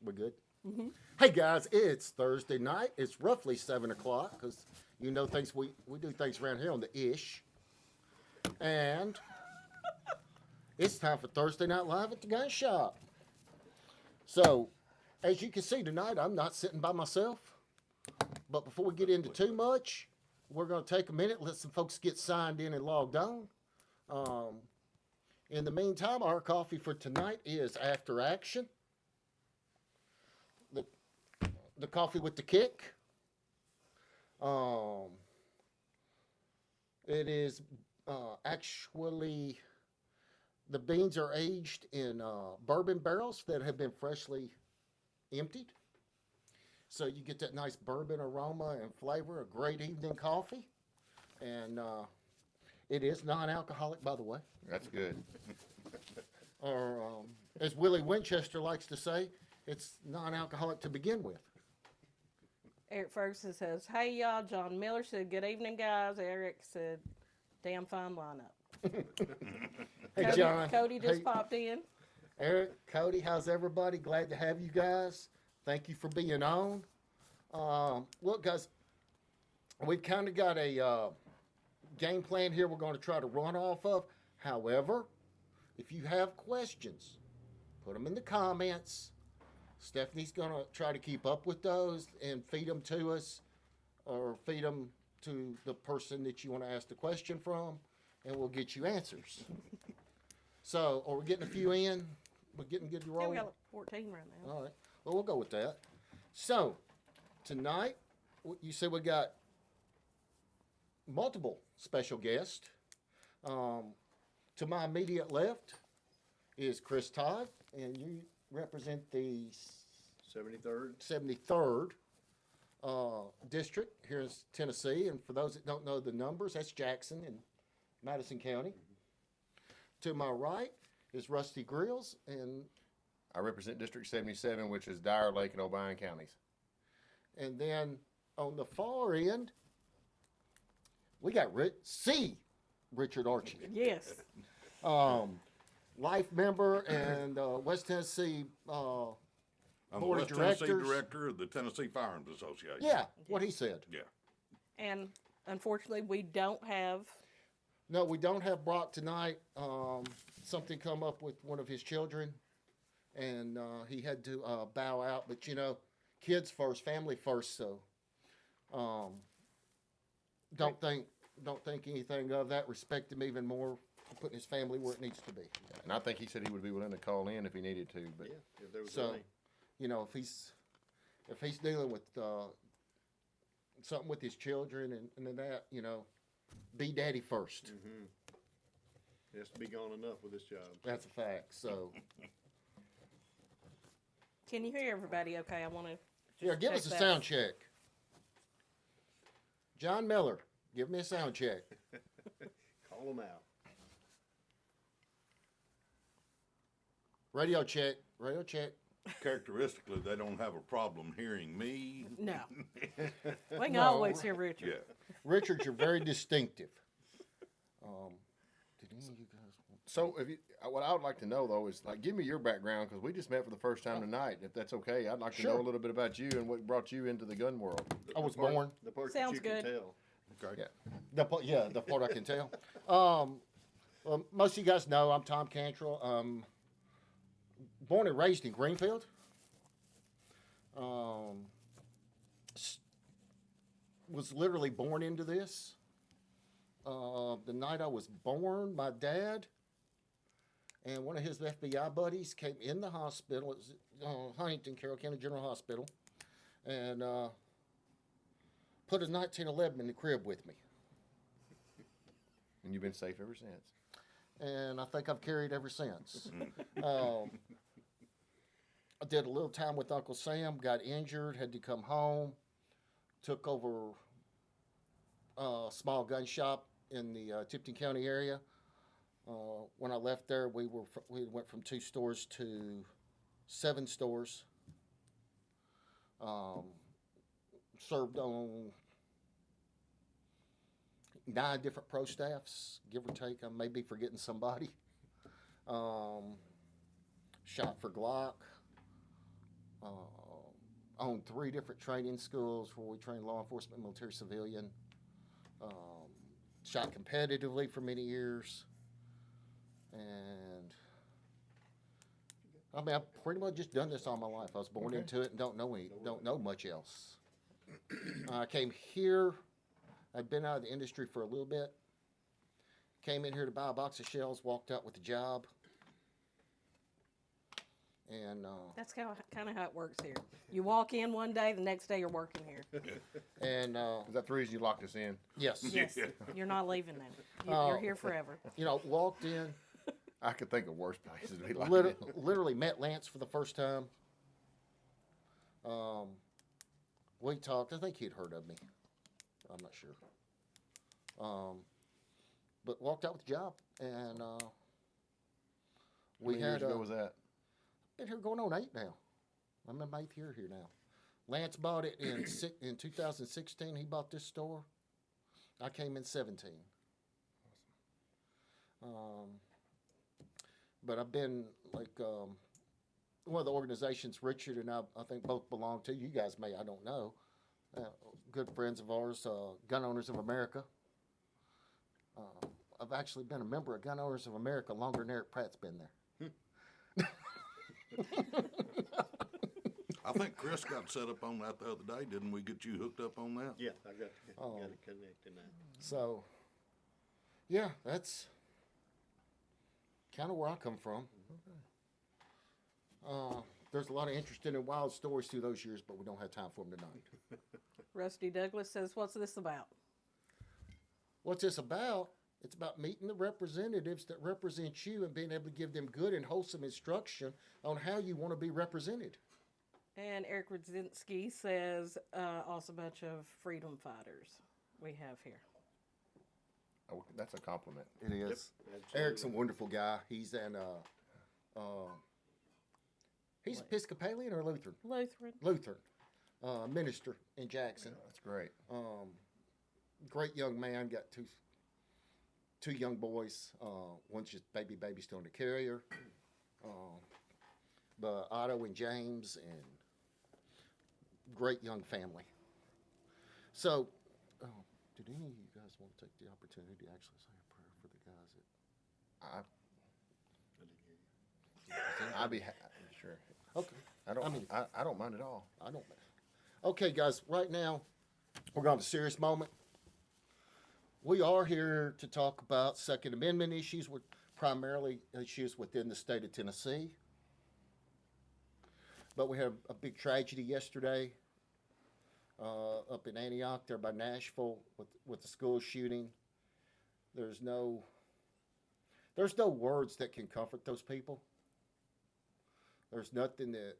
We're good. Hey guys, it's Thursday night. It's roughly 7 o'clock because you know things. We do things around here on the ish, and it's time for Thursday Night Live at the Gun Shop. So, as you can see tonight, I'm not sitting by myself. But before we get into too much, we're going to take a minute, let some folks get signed in and logged on. In the meantime, our coffee for tonight is After Action. The coffee with the kick. It is actually, the beans are aged in bourbon barrels that have been freshly emptied. So you get that nice bourbon aroma and flavor, a great evening coffee. And it is non-alcoholic, by the way. That's good. Or as Willie Winchester likes to say, it's non-alcoholic to begin with. Eric Ferguson says, "Hey y'all." John Miller said, "Good evening, guys." Eric said, "Damn fine lineup." Hey, Cody, John. Cody just Hey, popped in. Eric, Cody, how's everybody? Glad to have you guys. Thank you for being on. Look, guys, we've kind of got a game plan here we're going to try to run off of. However, if you have questions, put them in the comments. Stephanie's going to try to keep up with those and feed them to us or feed them to the person that you want to ask the question from, and we'll get you answers. So, are we getting a few in? We're getting good to roll? Yeah, we got like 14 right now. All right. Well, we'll go with that. So, tonight, you said we got multiple special guests. To my immediate left is Chris Todd, and you represent the 73rd district here in Tennessee. And for those that don't know the numbers, that's Jackson and Madison County. To my right is Rusty Grills, and I represent District 77, which is Dyer, Lake, and Obion counties. and then on the far end, we got Richard Archie. Yes. Life member and West Tennessee I'm Board the of West Tennessee Directors. Director of the Tennessee Firearms Association. Yeah, what he said. Yeah. And unfortunately, we don't have. No, we don't have Brock tonight. Something come up with one of his children, and he had to bow out. But you know, kids first, family first. So, don't think anything of that. Respect him even more for putting his family where it needs to be. And I think he said he would be willing to call in if he needed to. But Yeah, if there was So, any. you know, if he's dealing with something with his children and that, you know, be daddy first. He has to be gone enough with this job. That's a fact. So, Can you hear everybody okay? I want to. here, give us a Check that. sound check. John Miller, give me a sound check. Call them out. Radio check. Radio check. Characteristically, they don't have a problem hearing me. No. We can No. always hear Richard. Yeah. Richard, you're very distinctive. Did any of you guys want so, if you, what I would like to know though is like, give me your background because we just met for the first time tonight. If that's okay, I'd like to Sure. know a little bit about you and what brought you into the gun world. I was The part- born. The part Sounds that you good. can tell. Okay. Yeah. The part I can tell. Well, most of you guys know I'm Tom Cantrell. Born and raised in Greenfield. Was literally born into this. The night I was born, my dad and one of his FBI buddies came in the hospital. It was Huntington, Carroll County General Hospital, and put a 1911 in the crib with me. And you've been safe ever since. And I think I've carried ever since. I did a little time with Uncle Sam, got injured, had to come home, took over a small gun shop in the Tipton County area. When I left there, we went from 2 stores to 7 stores. Served on 9 different pro staffs, give or take. I may be forgetting somebody. Shot for Glock. owned 3 different training schools where we trained law enforcement, military, civilian. Shot competitively for many years. And I mean, I've pretty much just done this all my life. I was born into it and don't know much else. I came here. I'd been out of the industry for a little bit. Came in here to buy a box of shells. Walked out with a job. And That's kind of how it works here. You walk in one day, the next day you're working here. and Is that the reason you locked us in? yes, Yes, you're not leaving now. You're here forever. walked in. I could think of worse places to be locked Literally, in. literally met Lance for the first time. We talked. I think he'd heard of me. I'm not sure. But walked out with the job, and How we many had years ago was that? been here going on 8 now. I'm in my 8th year here now. Lance bought it in 2016. He bought this store. I came in 17. But I've been like one of the organizations Richard and I think both belong to. You guys may, I don't know. Good friends of ours, Gun Owners of America. I've actually been a member of Gun Owners of America longer than Eric Pratt's been there. I think Chris got set up on that the other day. Didn't we get you hooked up on that? Yeah, I got it connected now. So, yeah, that's kind of where I come from. There's a lot of interesting and wild stories through those years, but we don't have time for them tonight. Rusty Douglas says, "What's this about?" What's this about? It's about meeting the representatives that represent you and being able to give them good and wholesome instruction on how you want to be represented. And Eric Rudzinski says, also a bunch of freedom fighters we have here. Oh, that's a compliment. It is. Absolutely. Eric's a wonderful guy. He's he's Episcopalian or Lutheran? Lutheran. Lutheran. Minister in Jackson. That's great. Great young man. Got two young boys. One's just baby still in the carrier. But Otto and James, and great young family. So, did any of you guys want to take the opportunity to actually say a prayer for the guys that? I'd be sure. Okay. I don't mind at all. I don't. Okay, guys. Right now, we're going to have a serious moment. We are here to talk about Second Amendment issues, with primarily issues within the state of Tennessee. But we had a big tragedy yesterday up in Antioch, there by Nashville, with the school shooting. There's no words that can comfort those people. There's nothing that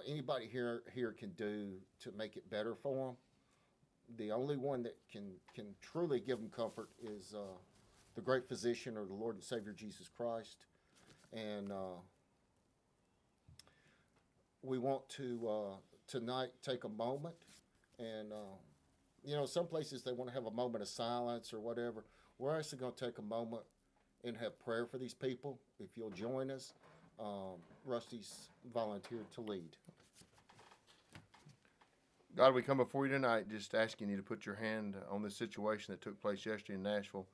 anybody here can do to make it better for them. The only one that can truly give them comfort is the great physician, or the Lord and Savior Jesus Christ. And we want to tonight take a moment, and some places they want to have a moment of silence or whatever. We're actually going to take a moment and have prayer for these people. If you'll join us, Rusty's volunteered to lead. God, we come before you tonight just asking you to put your hand on this situation that took place yesterday in Nashville.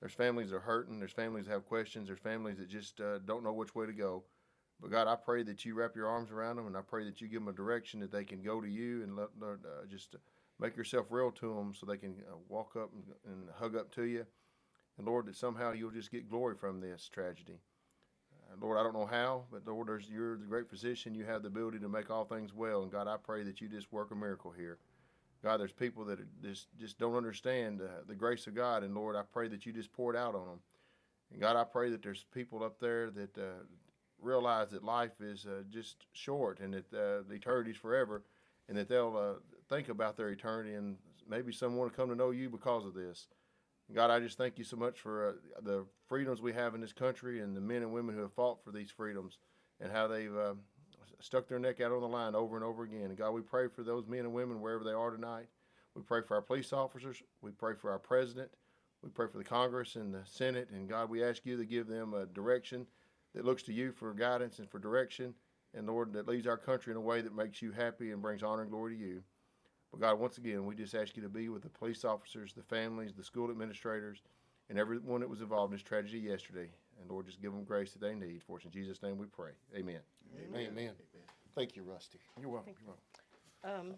There's families that are hurting. There's families that have questions. There's families that just don't know which way to go. But God, I pray that you wrap your arms around them, and I pray that you give them a direction that they can go to you, and just make yourself real to them so they can walk up and hug up to you. And Lord, that somehow you'll just get glory from this tragedy. Lord, I don't know how, but Lord, you're the great physician. You have the ability to make all things well. And God, I pray that you just work a miracle here. God, there's people that just don't understand the grace of God. And Lord, I pray that you just pour it out on them. And God, I pray that there's people up there that realize that life is just short, and that the eternity's forever, and that they'll think about their eternity, and maybe someone will come to know you because of this. God, I just thank you so much for the freedoms we have in this country, and the men and women who have fought for these freedoms, and how they've stuck their neck out on the line over and over again. And God, we pray for those men and women wherever they are tonight. We pray for our police officers. We pray for our president. We pray for the Congress and the Senate. And God, we ask you to give them a direction that looks to you for guidance and for direction, and Lord, that leads our country in a way that makes you happy and brings honor and glory to you. But God, once again, we just ask you to be with the police officers, the families, the school administrators, and everyone that was involved in this tragedy yesterday. And Lord, just give them grace that they need. For us in Jesus' name we pray. Amen. Amen. Thank you, Rusty. You're welcome. You're welcome.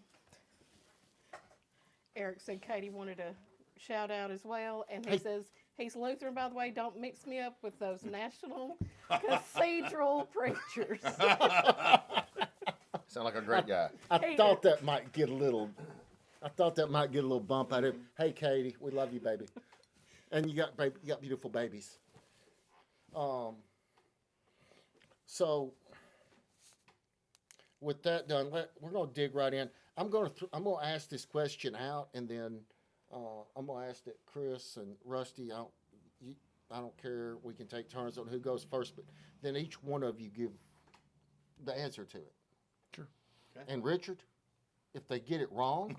Eric said Katie wanted a shout out as well, and he Hey. says he's Lutheran, by the way. Don't mix me up with those national cathedral preachers. Sound like a great guy. I Hey. thought that might get a little. I thought that might get a little bump out of it. Hey, Katie, we love you, baby, and you got beautiful babies. So with that done, we're gonna dig right in. I'm gonna ask this question out, and then I'm gonna ask that Chris and Rusty. I don't care. We can take turns on who goes first, but then each one of you give the answer to it. Sure. Okay. And Richard, if they get it wrong,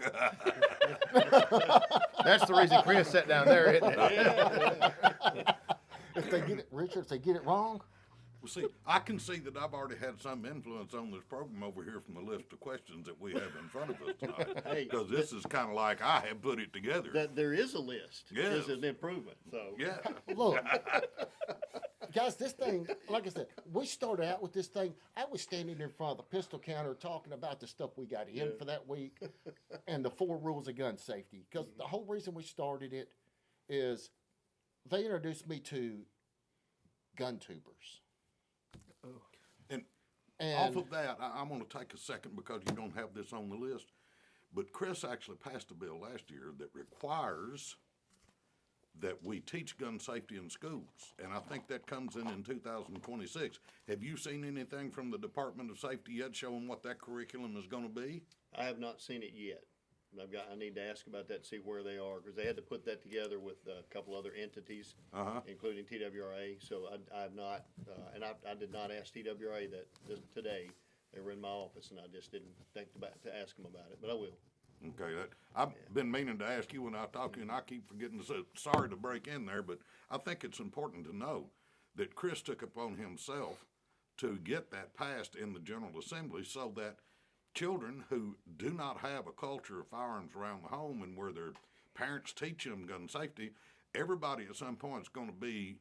That's the reason Chris sat down there, isn't it? if they get it wrong, Well, see, I can see that I've already had some influence on this program over here from the list of questions that we have in front of us tonight. Hey, Because this is kind of like I have put it together. that there is a list. Yes. Is an improvement. So Yeah. look, guys, this thing, like I said, we started out with this thing. I was standing in front of the pistol counter talking about the stuff we got in for that week and the 4 rules of gun safety. Because the whole reason we started it is they introduced me to gun tubers. And And off of that, I'm going to take a second because you don't have this on the list. But Chris actually passed a bill last year that requires that we teach gun safety in schools. And I think that comes in 2026. Have you seen anything from the Department of Safety yet showing what that curriculum is going to be? I have not seen it yet. I need to ask about that, see where they are, because they had to put that together with a couple other entities, including TWRA. So I have not, and I did not ask TWRA today. They were in my office, and I just didn't think to ask them about it, but I will. Okay, I've been meaning to ask you when I talk to you, and I keep forgetting to say, sorry to break in there, but I think it's important to know that Chris took upon himself to get that passed in the General Assembly so that children who do not have a culture of firearms around the home and where their parents teach them gun safety, everybody at some point is going to be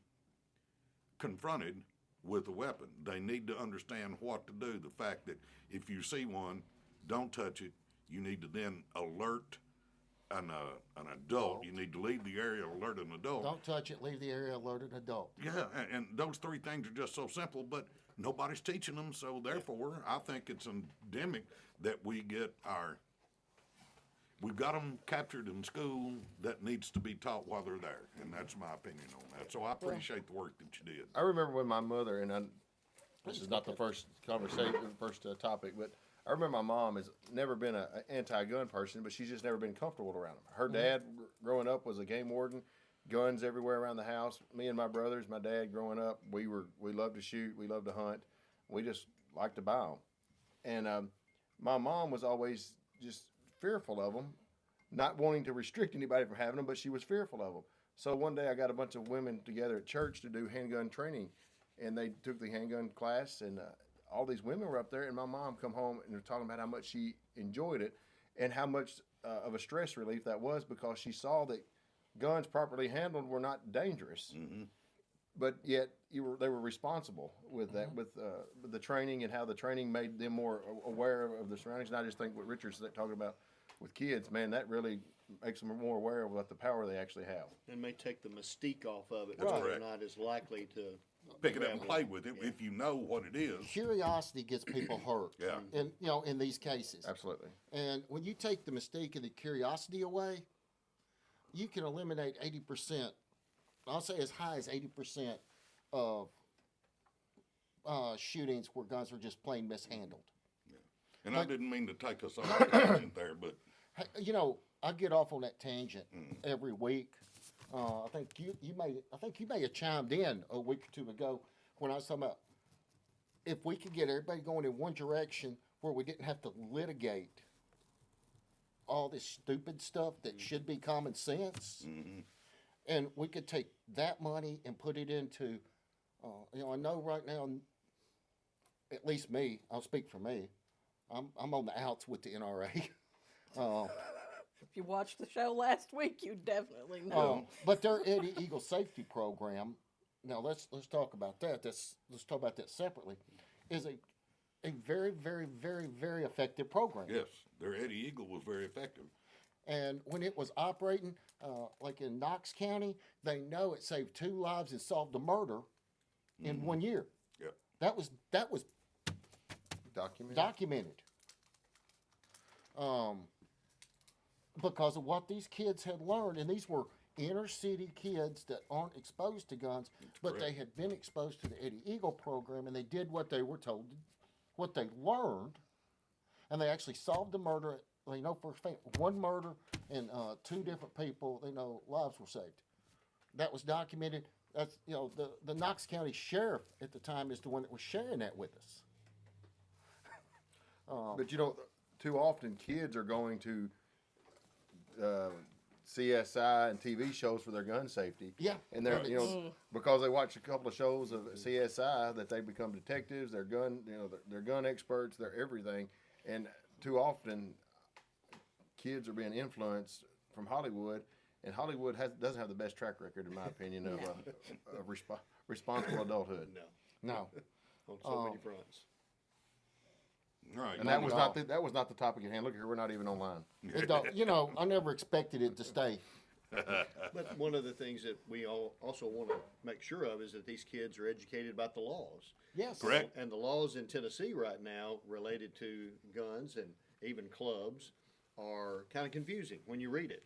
confronted with a weapon. They need to understand what to do. The fact that if you see one, don't touch it. You need to then alert an adult. You need to leave the area, alert an adult. don't touch it, leave the area, alert an adult. Yeah, and those 3 things are just so simple, but nobody's teaching them, so therefore, I think it's endemic that we've got them captured in school. That needs to be taught while they're there, and that's my opinion on that. So I appreciate the work that you did. I remember when my mother, and this is not the first conversation, first topic, but I remember my mom has never been an anti-gun person, but she's just never been comfortable around them. Her dad, growing up, was a game warden, guns everywhere around the house. Me and my brothers, my dad, growing up, we loved to shoot, we loved to hunt, we just liked to buy them. And my mom was always just fearful of them, not wanting to restrict anybody from having them, but she was fearful of them. So one day I got a bunch of women together at church to do handgun training, and they took the handgun class, and all these women were up there, and my mom come home and they're talking about how much she enjoyed it and how much of a stress relief that was, because she saw that guns properly handled were not dangerous, but yet they were responsible with that, with the training and how the training made them more aware of the surroundings. And I just think what Richard's talking about with kids, man, that really makes them more aware of what the power they actually have. And may take the mystique off of it. That's They're correct. not as likely to Pick it up and grab play one. with it if you know what it is. Curiosity gets people hurt. Yeah. In in these cases. Absolutely. And when you take the mystique and the curiosity away, you can eliminate 80%. I'll say as high as 80% of shootings where guns are just plain mishandled. And I didn't mean to take us off the tangent there, but Hey, I get off on that tangent every week. I think you may have chimed in a week or 2 ago when I was talking about if we could get everybody going in one direction where we didn't have to litigate all this stupid stuff that should be common sense, and we could take that money and put it into, I know right now at least me, I'll speak for me. I'm on the outs with the NRA. If you watched the show last week, you definitely know. But their Eddie Eagle safety program. Now let's talk about that. Let's talk about that separately. Is a very, very, very, very effective program. Yes, their Eddie Eagle was very effective. And when it was operating, like in Knox County, they know it saved 2 lives and solved a murder in 1 year. Yep. That was documented. Because of what these kids had learned, and these were inner city kids that aren't exposed to guns, but correct. they had been exposed to the Eddie Eagle program, and they did what they were told, what they learned, and they actually solved the murder. They know for a fact 1 murder and 2 different people, they know lives were saved. That was documented. That's the Knox County sheriff at the time is the one that was sharing that with us. But too often kids are going to CSI and TV shows for their gun safety. Yeah. And they're, because they watch a couple of shows of CSI that they become detectives, they're they're gun experts, they're everything. And too often kids are being influenced from Hollywood, and Hollywood doesn't have the best track record, in my opinion, of responsible adulthood. No. On so many fronts. Right. And that was not the topic at hand. Look here, we're not even online. I never expected it to stay. But one of the things that we all also want to make sure of is that these kids are educated about the laws. Yes. Correct. And the laws in Tennessee right now related to guns and even clubs are kind of confusing when you read it.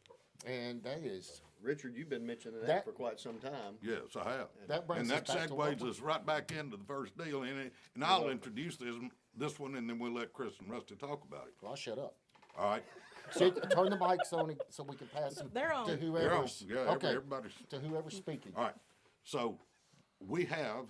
And that is Richard, you've been mentioning that That- for quite some time. Yes, I have. That brings And us that back to what segues us right back into the first deal, and I'll introduce this one, and then we'll let Chris and Rusty talk about it. Well, I'll shut up. All right? So turn the mics on so we can pass them They're on. to They're They're on. whoever's Yeah, okay. everybody's. To whoever's speaking. All right. So we have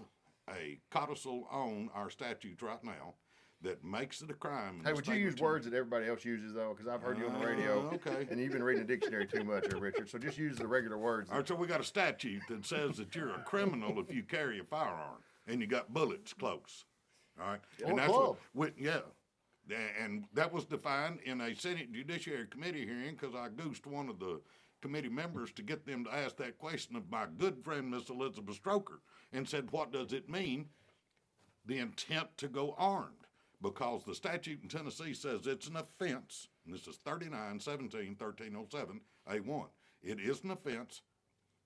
a codicil on our statutes right now that makes it a crime. in Hey, the would you state of use Tennessee. words that everybody else uses, though? Because I've heard you on the radio. Okay. And you've been reading a dictionary too much there, Richard. So just use the regular words. All right, so we got a statute that says that you're a criminal if you carry a firearm and you got bullets close. All right, Or that's club. and that was defined in a Senate Judiciary Committee hearing because I goosed one of the committee members to get them to ask that question of my good friend Miss Elizabeth Stroker and said, "What does it mean? The intent to go armed?" Because the statute in Tennessee says it's an offense, and this is 39-17-1307-A1. It is an offense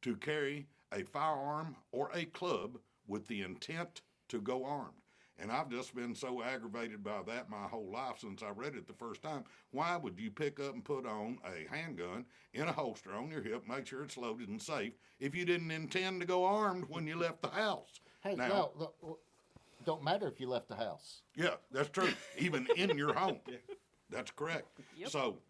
to carry a firearm or a club with the intent to go armed. And I've just been so aggravated by that my whole life since I read it the first time. Why would you pick up and put on a handgun in a holster on your hip, make sure it's loaded and safe, if you didn't intend to go armed when you left the house? Hey, Now- no, look, don't matter if you left the house. Yeah, that's true. Even in your home. That's correct. Yep. So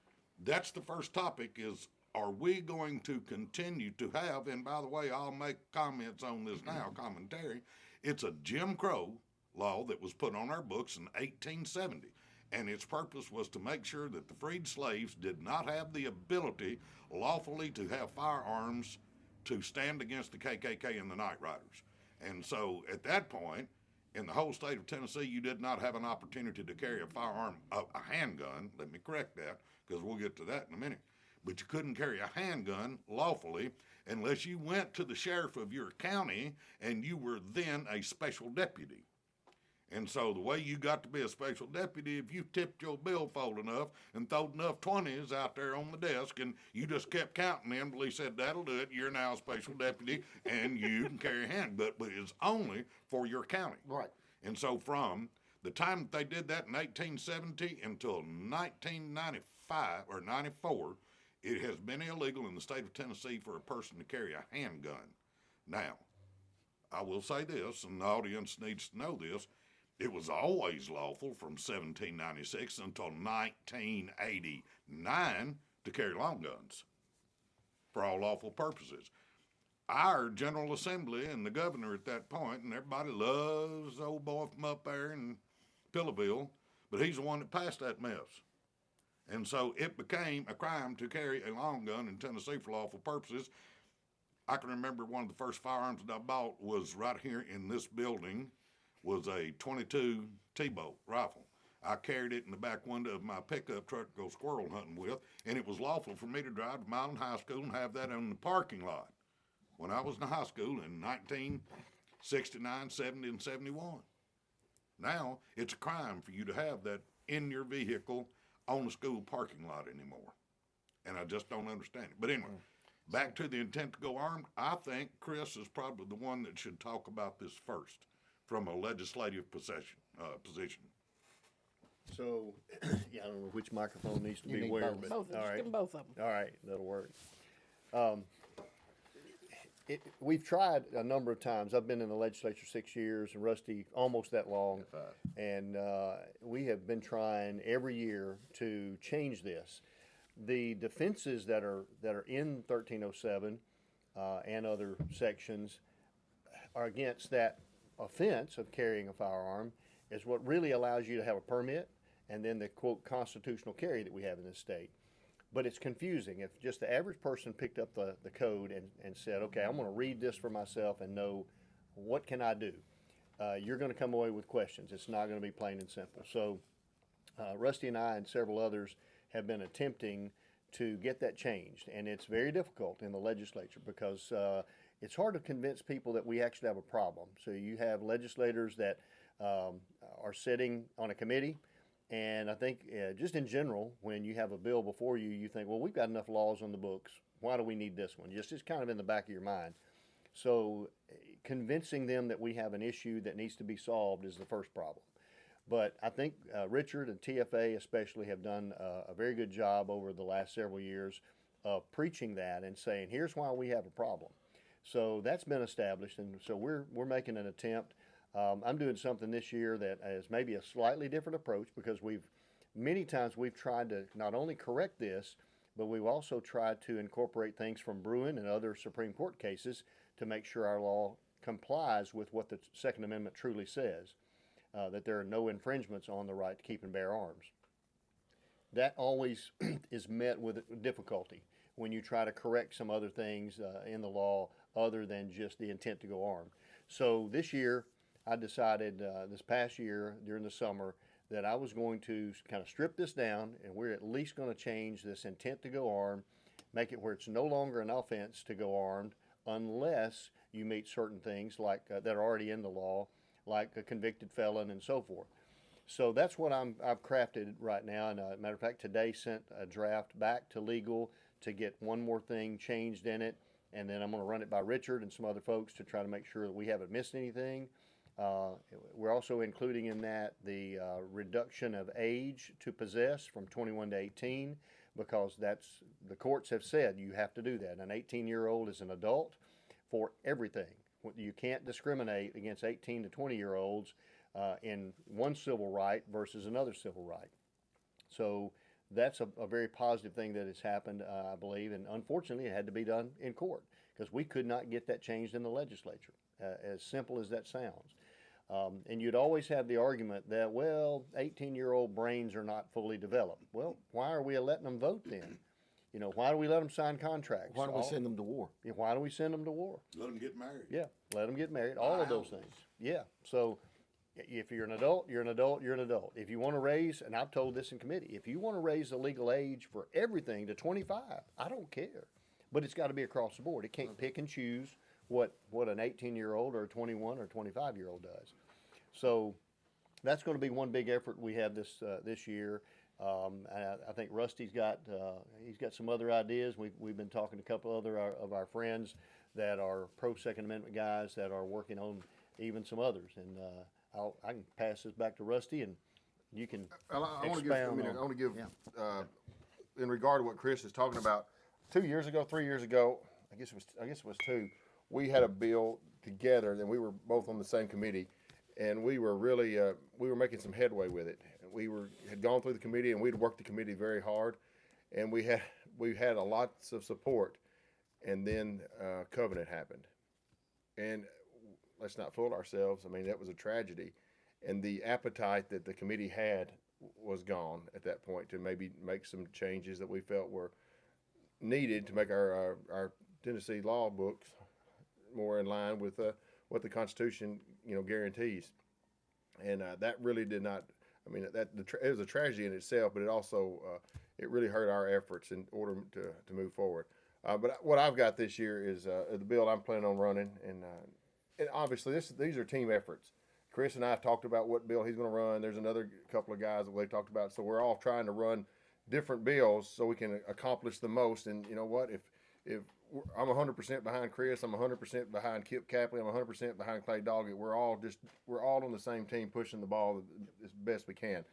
that's the first topic is, are we going to continue to have, and by the way, I'll make comments on this now, commentary. It's a Jim Crow law that was put on our books in 1870. And its purpose was to make sure that the freed slaves did not have the ability lawfully to have firearms to stand against the KKK and the Night Riders. And so at that point, in the whole state of Tennessee, you did not have an opportunity to carry a firearm, a handgun. Let me correct that, because we'll get to that in a minute. But you couldn't carry a handgun lawfully unless you went to the sheriff of your county and you were then a special deputy. And so the way you got to be a special deputy, if you tipped your billfold enough and throwed enough 20s out there on the desk and you just kept counting them until he said, "That'll do it, you're now a special deputy and you can carry a handgun," but it's only for your county. Right. And so from the time that they did that in 1870 until 1995 or 94, it has been illegal in the state of Tennessee for a person to carry a handgun. Now, I will say this, and the audience needs to know this, it was always lawful from 1796 until 1989 to carry long guns for all lawful purposes. Our General Assembly and the governor at that point, and everybody loves the old boy from up there in Pillaville, but he's the one that passed that mess. And so it became a crime to carry a long gun in Tennessee for lawful purposes. I can remember one of the first firearms that I bought was right here in this building was a 22 T-bolt rifle. I carried it in the back window of my pickup truck to go squirrel hunting with, and it was lawful for me to drive to Milan High School and have that in the parking lot when I was in high school in 1969, 70, and 71. Now, it's a crime for you to have that in your vehicle on the school parking lot anymore. And I just don't understand it. But anyway, back to the intent to go armed, I think Chris is probably the one that should talk about this first from a legislative position. So, yeah, I don't know which microphone needs to You be need where, both. but, Both, all just right. give 'em both of them. All right, that'll work. We've tried a number of times. I've been in the legislature 6 years, and Rusty almost that long. And we have been trying every year to change this. The defenses that are in 1307 and other sections are against that offense of carrying a firearm is what really allows you to have a permit and then the quote constitutional carry that we have in this state. But it's confusing. If just the average person picked up the code and said, okay, I'm going to read this for myself and know what can I do, you're going to come away with questions. It's not going to be plain and simple. So Rusty and I and several others have been attempting to get that changed. And it's very difficult in the legislature because it's hard to convince people that we actually have a problem. So you have legislators that are sitting on a committee. And I think just in general, when you have a bill before you, you think, well, we've got enough laws on the books. Why do we need this one? Just it's kind of in the back of your mind. So convincing them that we have an issue that needs to be solved is the first problem. But I think Richard and TFA especially have done a very good job over the last several years of preaching that and saying, here's why we have a problem. So that's been established, and so we're making an attempt. I'm doing something this year that is maybe a slightly different approach because many times we've tried to not only correct this, but we've also tried to incorporate things from Bruin and other Supreme Court cases to make sure our law complies with what the Second Amendment truly says, that there are no infringements on the right to keep and bear arms. That always is met with difficulty when you try to correct some other things in the law other than just the intent to go armed. So this year, I decided this past year during the summer that I was going to kind of strip this down, and we're at least going to change this intent to go armed, make it where it's no longer an offense to go armed unless you meet certain things like that are already in the law, like a convicted felon and so forth. So that's what I've crafted right now. And matter of fact, today sent a draft back to legal to get one more thing changed in it, and then I'm going to run it by Richard and some other folks to try to make sure that we haven't missed anything. We're also including in that the reduction of age to possess from 21 to 18 because the courts have said you have to do that. An 18-year-old is an adult for everything. You can't discriminate against 18 to 20-year-olds in one civil right versus another civil right. So that's a very positive thing that has happened, I believe, and unfortunately it had to be done in court because we could not get that changed in the legislature, as simple as that sounds. And you'd always have the argument that, well, 18-year-old brains are not fully developed. Well, why are we letting them vote then? You know, why do we let them sign contracts? Why do we send them to war? Why do we send them to war? Let them get married. Yeah, let them get married, all of those things. Yeah, so if you're an adult, you're an adult, you're an adult. If you want to raise, and I've told this in committee, if you want to raise the legal age for everything to 25, I don't care. But it's got to be across the board. It can't pick and choose what an 18-year-old or a 21 or 25-year-old does. So that's going to be one big effort we have this year. I think Rusty's got some other ideas. We've been talking to a couple other of our friends that are pro Second Amendment guys that are working on even some others. And I can pass this back to Rusty, and you can I want to expound give, on. I want to give, in regard to what Chris is talking about, 3 years ago, I guess it was 2, we had a bill together, and we were both on the same committee, and we were really, we were making some headway with it. Had gone through the committee, and we'd worked the committee very hard, and we had a lots of support, and then Covenant happened, and let's not fool ourselves. I mean, that was a tragedy, and the appetite that the committee had was gone at that point to maybe make some changes that we felt were needed to make our Tennessee law books more in line with what the Constitution guarantees. and that really did not. I mean, it was a tragedy in itself, but it also it really hurt our efforts in order to move forward. But what I've got this year is the bill I'm planning on running, and obviously these are team efforts. Chris and I have talked about what bill he's going to run. There's another couple of guys that we talked about, so we're all trying to run different bills so we can accomplish the most. And you know what? If I'm 100% behind Chris, I'm 100% behind Kip Capley, I'm 100% behind Clay Doggett. We're all on the same team, pushing the ball as best we can.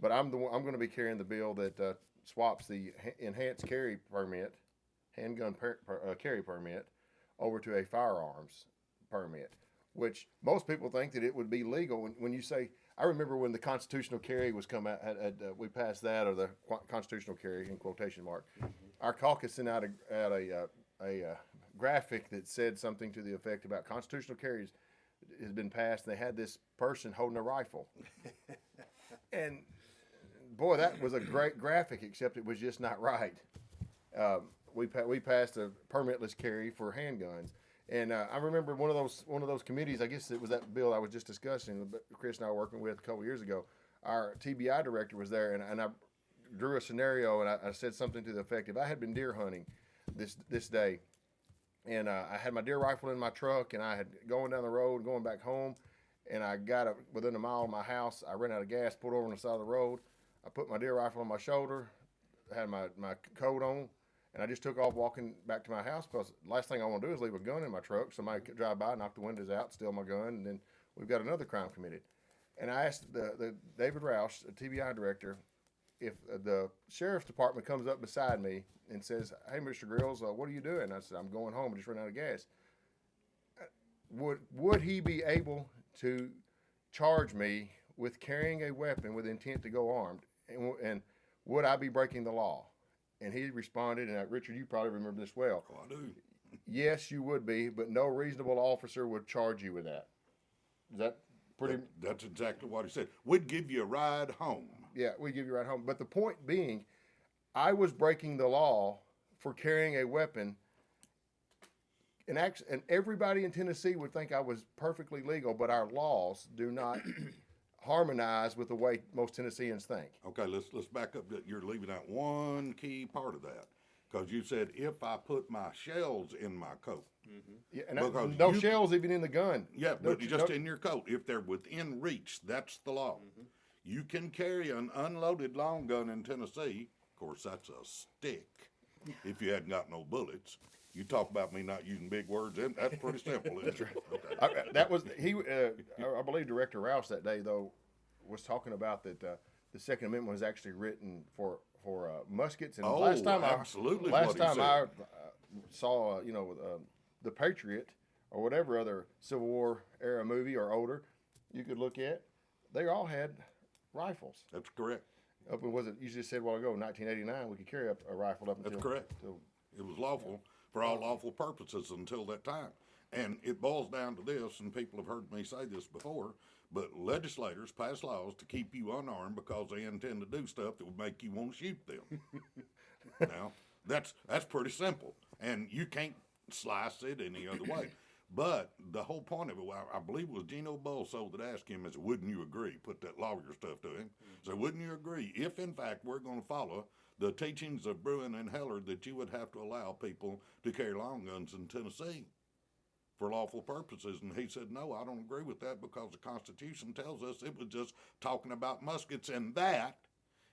But I'm going to be carrying the bill that swaps the enhanced carry permit, handgun carry permit, over to a firearms permit, which most people think that it would be legal. When you say, I remember when the constitutional carry was come out, we passed that, or the constitutional carry in quotation mark. Our caucus sent out a graphic that said something to the effect about constitutional carries has been passed, and they had this person holding a rifle. And boy, that was a great graphic, except it was just not right. We passed a permitless carry for handguns. And I remember one of those committees. I guess it was that bill I was just discussing. Chris and I were working with a couple years ago. Our TBI director was there, and I drew a scenario, and I said something to the effect: if I had been deer hunting this day, and I had my deer rifle in my truck, and I had going down the road, going back home, and I got within a mile of my house, I ran out of gas, pulled over on the side of the road. I put my deer rifle on my shoulder, had my coat on. And I just took off walking back to my house because the last thing I want to do is leave a gun in my truck. Somebody could drive by, knock the windows out, steal my gun, and then we've got another crime committed. And I asked the David Roush, the TBI director, if the sheriff's department comes up beside me and says, "Hey, Mr. Grills, what are you doing?" I said, "I'm going home. I just ran out of gas." Would he be able to charge me with carrying a weapon with intent to go armed? And would I be breaking the law? And he responded, and Richard, you probably remember this well. Oh, I do. Yes, you would be, but no reasonable officer would charge you with that. Is that pretty? That's exactly what he said. We'd give you a ride home. Yeah, we give you a ride home. But the point being, I was breaking the law for carrying a weapon, and everybody in Tennessee would think I was perfectly legal, but our laws do not harmonize with the way most Tennesseans think. Okay, let's back up. You're leaving out one key part of that, because you said if I put my shells in my coat. Yeah, and no shells even in the gun. Yeah, but just in your coat. If they're within reach, that's the law. You can carry an unloaded long gun in Tennessee. Of course, that's a stick. If you hadn't got no bullets. You talk about me not using big words. That's pretty simple, isn't it? Okay. I believe Director Rouse that day though was talking about that the Second Amendment was actually written for muskets. And last time I saw the Patriot or whatever other Civil War era movie or older you could look at, they all had rifles. That's correct. Up in, was it you just said a while ago, 1989 we could carry a rifle up until. That's correct. It was lawful for all lawful purposes until that time. And it boils down to this, and people have heard me say this before, but legislators pass laws to keep you unarmed because they intend to do stuff that would make you want to shoot them. Now, that's pretty simple, and you can't slice it any other way. But the whole point of it, I believe it was Gino Bolso that asked him, is, wouldn't you agree? Put that lawyer stuff to him. So wouldn't you agree, if in fact we're going to follow the teachings of Bruin and Heller, that you would have to allow people to carry long guns in Tennessee for lawful purposes? And he said, no, I don't agree with that, because the Constitution tells us it was just talking about muskets, and that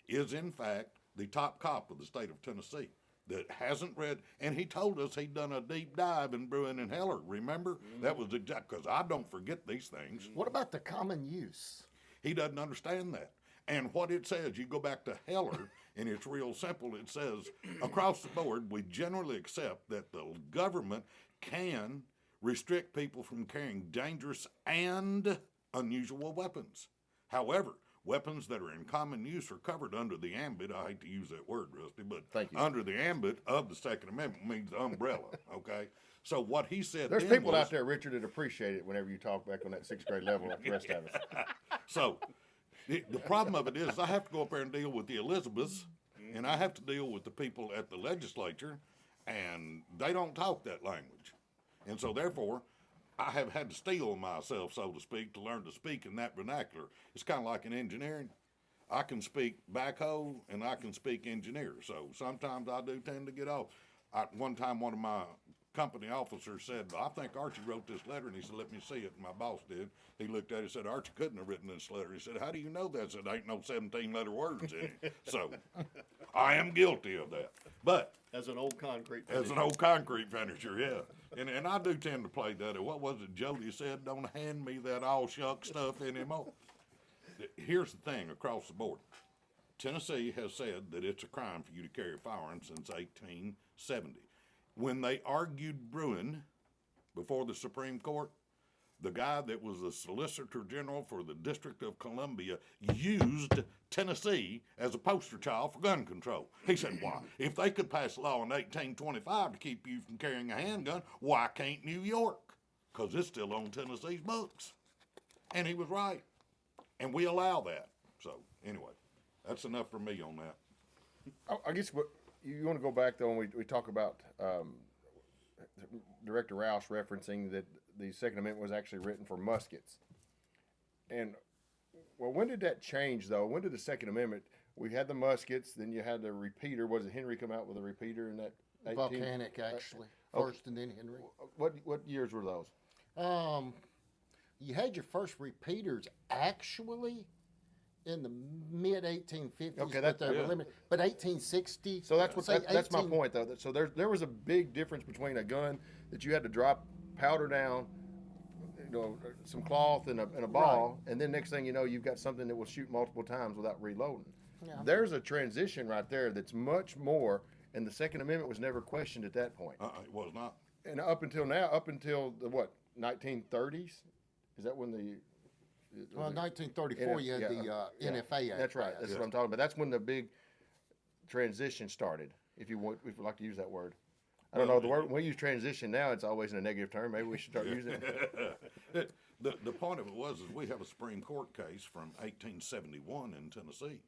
is in fact the top cop of the state of Tennessee that hasn't read, and he told us he'd done a deep dive in Bruin and Heller, remember? That was exact, because I don't forget these things. What about the common use? He doesn't understand that. And what it says, you go back to Heller, and it's real simple. It says, across the board, we generally accept that the government can restrict people from carrying dangerous and unusual weapons. However, weapons that are in common use are covered under the ambit, I hate to use that word, Rusty, but under the ambit of the Second Amendment means umbrella, okay? So what he said There's people out there, Richard, that appreciate it whenever you talk back on that sixth grade level like the rest of us. So the problem of it is I have to go up there and deal with the Elizabeths, and I have to deal with the people at the legislature, and they don't talk that language. And so therefore, I have had to steel myself, so to speak, to learn to speak in that vernacular. It's kind of like in engineering. I can speak backhoe and I can speak engineer. So sometimes I do tend to get off. One time, one of my company officers said, I think Archie wrote this letter, and he said, let me see it. And my boss did. He looked at it and said, Archie couldn't have written this letter. He said, how do you know that? I said, ain't no 17-letter words in it. So I am guilty of that. But As an old concrete as finisher. an old concrete finisher, yeah. And I do tend to play that. What was it Jody said? Don't hand me that all shuck stuff anymore. Here's the thing across the board. Tennessee has said that it's a crime for you to carry a firearm since 1870. When they argued Bruin before the Supreme Court, the guy that was the Solicitor General for the District of Columbia used Tennessee as a poster child for gun control. He said, why? If they could pass a law in 1825 to keep you from carrying a handgun, why can't New York? Because it's still on Tennessee's books. And he was right. And we allow that. So, anyway, that's enough for me on that. I guess what you want to go back though, and we talk about Director Rouse referencing that the Second Amendment was actually written for muskets. And well, when did that change though? When did the Second Amendment? We had the muskets, then you had the repeater. Was it Henry come out with a repeater in that? 18? Volcanic, actually, okay. first, and then Henry. What years were those? You had your first repeaters actually in the mid 1850s. Okay, but that- they were yeah. limited. But 1860. So that's what say that's my 18 point though. So there was a big difference between a gun that you had to drop powder down, some cloth and a ball, and then next thing you know, you've got something that will shoot multiple times without reloading. Yeah. There's a transition right there that's much more, and the Second Amendment was never questioned at that point. It was not. And up until now, up until the 1930s, is that when the Well, 1934, you had the NFA Act. That's right. That's passed. what I'm talking about. That's when the big transition started. If you would like to use that word, I don't know the word. When we use transition now, it's always in a negative term. Maybe we should start using it. The point of it was is we have a Supreme Court case from 1871 in Tennessee,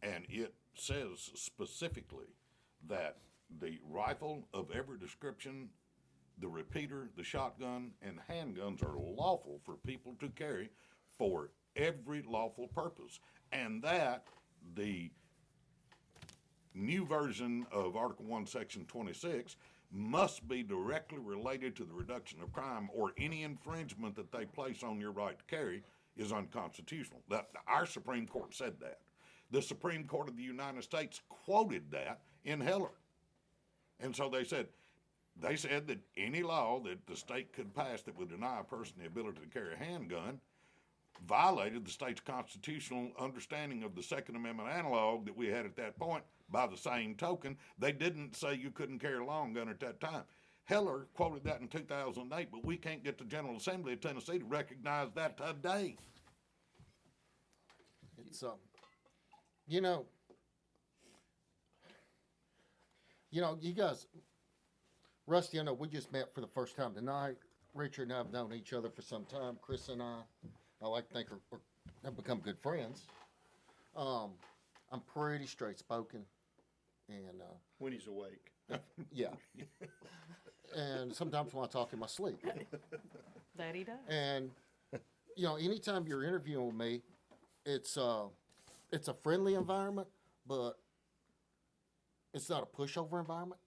and it says specifically that the rifle of every description, the repeater, the shotgun, and handguns are lawful for people to carry for every lawful purpose, and that the new version of Article 1, Section 26 must be directly related to the reduction of crime, or any infringement that they place on your right to carry is unconstitutional. Our Supreme Court said that. The Supreme Court of the United States quoted that in Heller. And so they said that any law that the state could pass that would deny a person the ability to carry a handgun violated the state's constitutional understanding of the Second Amendment analog that we had at that point. By the same token, they didn't say you couldn't carry a long gun at that time. Heller quoted that in 2008, but we can't get the General Assembly of Tennessee to recognize that today. It's you know, you guys, Rusty, I know we just met for the first time tonight. Richard and I have known each other for some time. Chris and I like to think have become good friends. I'm pretty straight spoken, and When he's awake. yeah, and sometimes when I talk in my sleep. That he does. And anytime you're interviewing with me, it's a friendly environment, but it's not a pushover environment.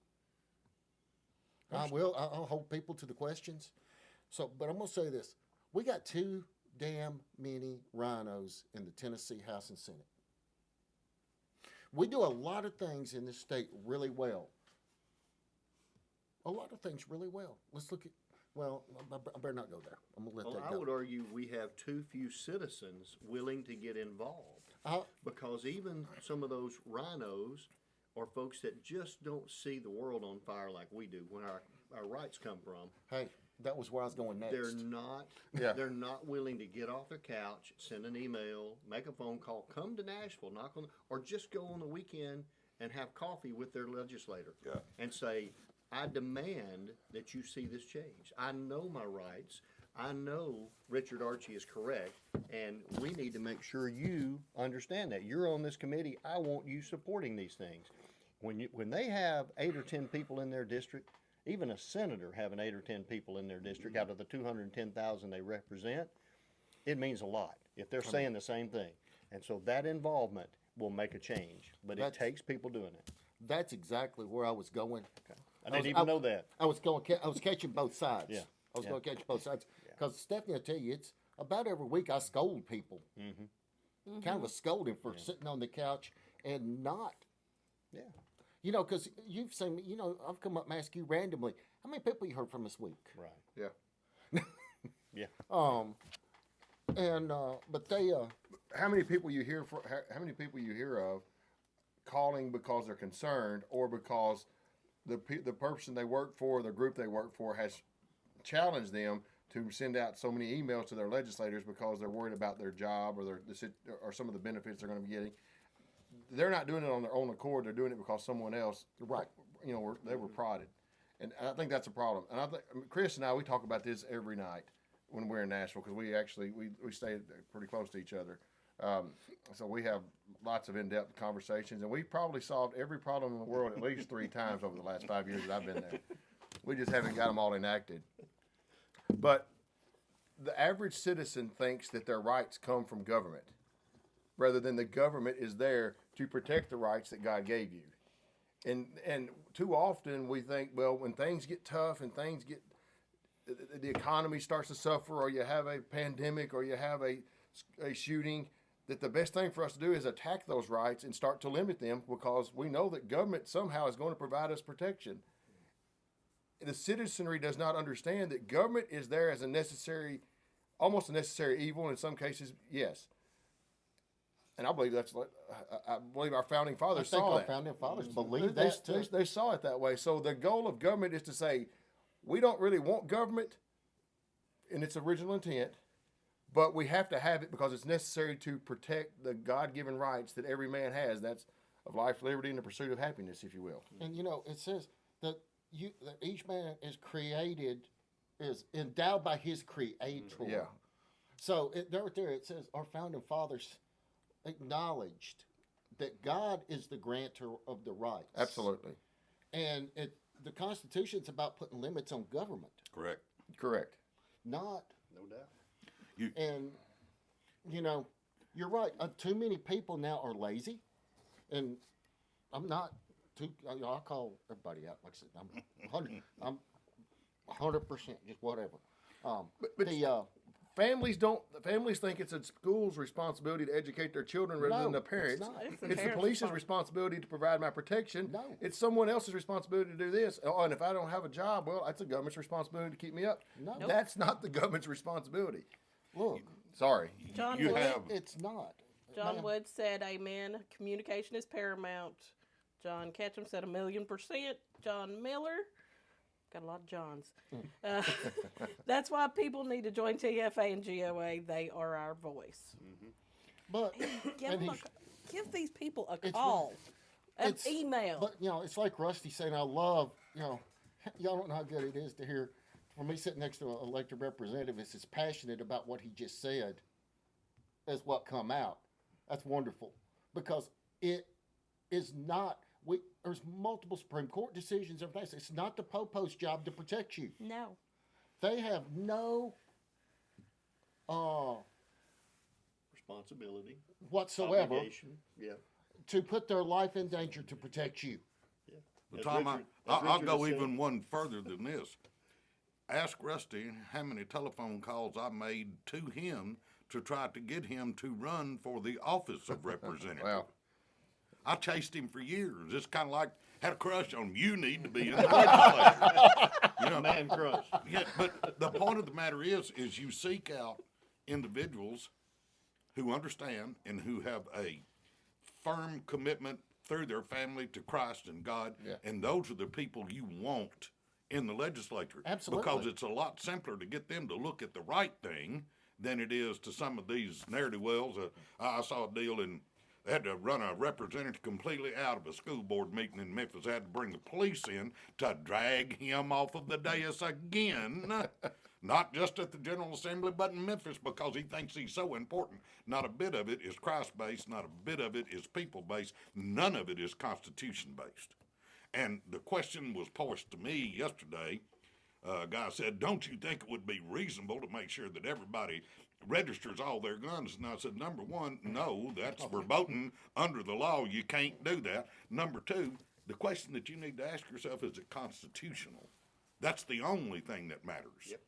I'll hold people to the questions. So, but I'm gonna say this: we got too damn many rhinos in the Tennessee House and Senate. We do a lot of things in this state really well. A lot of things really well. Let's look at. Well, I better not go there. I'm gonna let Well, that I go. would argue we have too few citizens willing to get involved. Because even some of those rhinos are folks that just don't see the world on fire like we do when our rights come from. Hey, that was where I was going next. They're not willing to get off their couch, send an email, make a phone call, come to Nashville, or just go on the weekend and have coffee with their legislator and say, I demand that you see this change. I know my rights. I know Richard Archie is correct, and we need to make sure you understand that. You're on this committee. I want you supporting these things. When they have 8 or 10 people in their district, even a senator having 8 or 10 people in their district out of the 210,000 they represent, it means a lot if they're saying the same thing. And so that involvement will make a change, but it That's- takes people doing it. That's exactly where I was going. I didn't even know that. I was catching both sides. Yeah. I was Yeah. going to catch both sides. Because Stephanie, I tell you, it's about every week I scold people. Kind of a scolding for sitting on the couch and not. Yeah. You know, because you've seen me, I've come up and asked you randomly, how many people you heard from this week? Right. Yeah. Yeah. But they, How many people you hear how many people you hear of calling because they're concerned or because the person they work for, the group they work for has challenged them to send out so many emails to their legislators because they're worried about their job or some of the benefits they're going to be getting. They're not doing it on their own accord. They're doing it because someone else, Right. They were prodded. And I think that's a problem. And I think Chris and I, we talk about this every night when we're in Nashville because we stay pretty close to each other. So we have lots of in-depth conversations, and we've probably solved every problem in the world at least 3 times over the last 5 years that I've been there. We just haven't got them all enacted. But the average citizen thinks that their rights come from government, rather than the government is there to protect the rights that God gave you. And too often we think, well, when things get tough and the economy starts to suffer, or you have a pandemic, or you have a shooting, that the best thing for us to do is attack those rights and start to limit them because we know that government somehow is going to provide us protection. The citizenry does not understand that government is there as almost a necessary evil, and in some cases, yes. And I believe I believe our founding fathers saw our that. founding fathers believe that too. They saw it that way. So the goal of government is to say, we don't really want government in its original intent, but we have to have it because it's necessary to protect the God-given rights that every man has. That's of life, liberty, and the pursuit of happiness, if you will. And it says that that each man is endowed by his creator. Yeah. So right there it says our founding fathers acknowledged that God is the grantor of the rights. Absolutely. And the Constitution's about putting limits on government, Correct. not. No doubt. And you're right. Too many people now are lazy, and I'm not too. I call everybody out. Like I said, I'm 100%, just whatever. But families think it's a school's responsibility to educate their children rather than the parents. It's not. It's the It's the parents' police's responsibility to provide my protection. No. It's someone else's responsibility to do this. Oh, and if I don't have a job, well, that's the government's responsibility to keep me up. No. Nope. That's not the government's responsibility. Look, Sorry. John You Wood, have- it's not. John Ma'am. Wood said, "Amen. Communication is paramount." John Ketchum said, "1,000,000%." John Miller, got a lot of Johns. That's why people need to join TFA and GOA. They are our voice. But Give these people a It's call, an it's- email. But it's like Rusty saying, "I love." Y'all don't know how good it is to hear for me sitting next to an elected representative is as passionate about what he just said as what come out. That's wonderful because it is not. There's multiple Supreme Court decisions. Everything. It's not the Popo's job to protect you. No. They have no Responsibility. whatsoever Obligation. Yeah. to put their life in danger to protect you. But As Tom, Richard- as I'll Richard go has said- even one further than this. Ask Rusty how many telephone calls I made to him to try to get him to run for the office of representative. Wow. I chased him for years. It's kind of like had a crush on him. You need to be in the legislature. Man crush. Yeah, but the point of the matter is you seek out individuals who understand and who have a firm commitment through their family to Christ and God, Yeah. and those are the people you want in the legislature. Absolutely. Because it's a lot simpler to get them to look at the right thing than it is to some of these ne'er-do-wells. I saw a deal in they had to run a representative completely out of a school board meeting in Memphis. They had to bring the police in to drag him off of the dais again. Not just at the General Assembly, but in Memphis because he thinks he's so important. Not a bit of it is Christ-based. Not a bit of it is people-based. None of it is Constitution-based. And the question was posed to me yesterday. A guy said, don't you think it would be reasonable to make sure that everybody registers all their guns? And I said, number one, no, that's verboten under the law. You can't do that. Number two, the question that you need to ask yourself, is it constitutional? That's the only thing that matters. Yep.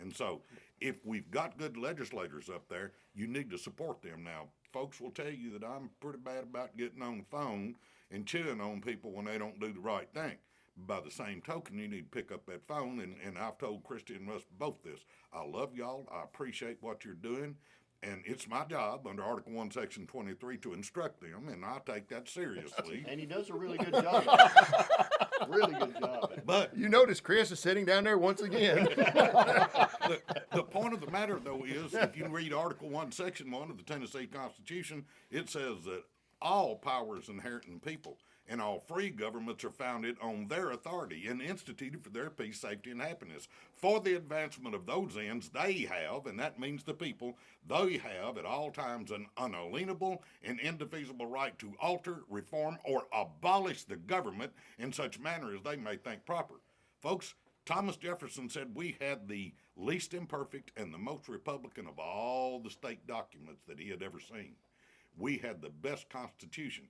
And so if we've got good legislators up there, you need to support them. Now, folks will tell you that I'm pretty bad about getting on the phone and chewing on people when they don't do the right thing. By the same token, you need to pick up that phone, and I've told Christy and Russ both this. I love y'all. I appreciate what you're doing, and it's my job under Article 1, Section 23 to instruct them, and I take that seriously. And he does a really good job. Really good job. But You notice Chris is sitting down there once again. the point of the matter, though, is if you read Article 1, Section 1 of the Tennessee Constitution, it says that all power is inherent in people, and all free governments are founded on their authority and instituted for their peace, safety, and happiness. For the advancement of those ends, they have, and that means the people, they have at all times an unalienable and indefeasible right to alter, reform, or abolish the government in such manner as they may think proper. Folks, Thomas Jefferson said we had the least imperfect and the most Republican of all the state documents that he had ever seen. We had the best Constitution.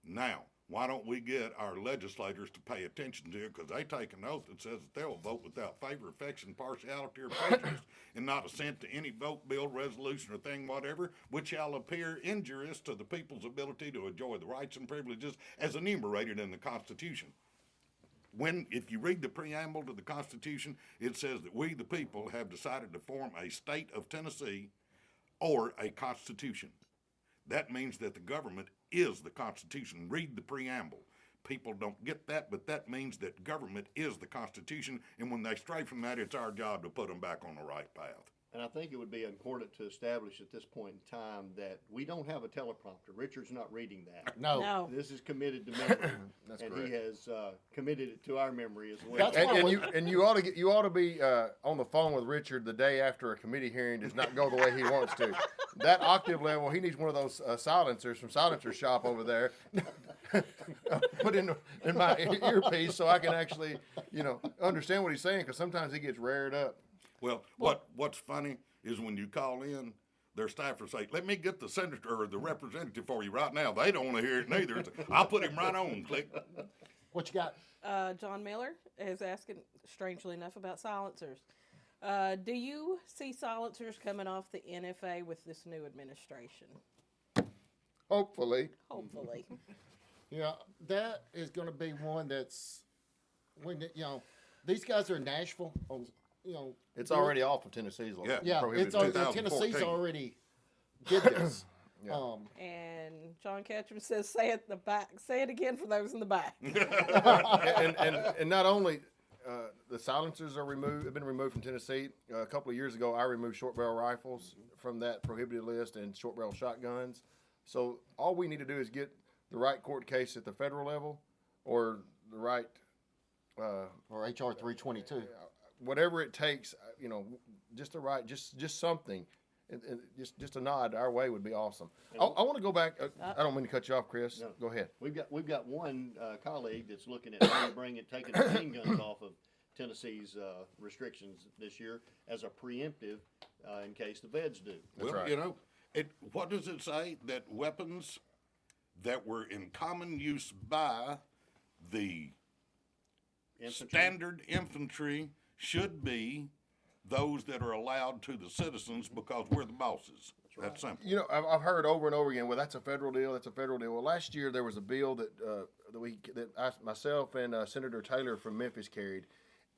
Now, why don't we get our legislators to pay attention to it? Because they take an oath that says that they'll vote without favor, affection, partiality, or prejudice, and not assent to any vote, bill, resolution, or thing whatever, which shall appear injurious to the people's ability to enjoy the rights and privileges as enumerated in the Constitution. If you read the preamble to the Constitution, it says that we, the people, have decided to form a state of Tennessee or a constitution. That means that the government is the Constitution. Read the preamble. People don't get that, but that means that government is the Constitution, and when they stray from that, it's our job to put them back on the right path. And I think it would be important to establish at this point in time that we don't have a teleprompter. Richard's not reading that. No. This is committed to memory, That's and correct. he has committed it to our memory as well. That's And you ought to be on the phone with Richard the day after a committee hearing does not go the way he wants to. That octave level, he needs one of those silencers from Silencer Shop over there. Put in my earpiece so I can actually, understand what he's saying, because sometimes he gets rared up. Well, what's funny is when you call in, their staffers say, let me get the senator or the representative for you right now. They don't want to hear it neither. It's, I'll put him right on, click. What you got? John Miller is asking, strangely enough, about silencers. Do you see silencers coming off the NFA with this new administration? Hopefully. Hopefully. That is going to be one that's these guys are in Nashville. It's already off of Tennessee's law. Yeah. Yeah, Prohibited it's already, 2014. Tennessee's already did this. Yeah. And John Ketchum says, say it the back. Say it again for those in the back. and not only the silencers have been removed from Tennessee. A couple of years ago, I removed short barrel rifles from that prohibited list and short barrel shotguns. So all we need to do is get the right court case at the federal level, or the right, Or HR 322. whatever it takes. Just the right, just something. And just a nod our way would be awesome. I want to go back. I don't mean to cut you off, Chris. No. Go ahead. We've got one colleague that's looking at taking the handguns off of Tennessee's restrictions this year as a preemptive in case the feds do. Well, right. what does it say? That weapons that were in common use by the Infantry. standard infantry should be those that are allowed to the citizens because we're the bosses. That's simple. I've heard over and over again, well, that's a federal deal. That's a federal deal. Well, last year there was a bill that myself and Senator Taylor from Memphis carried,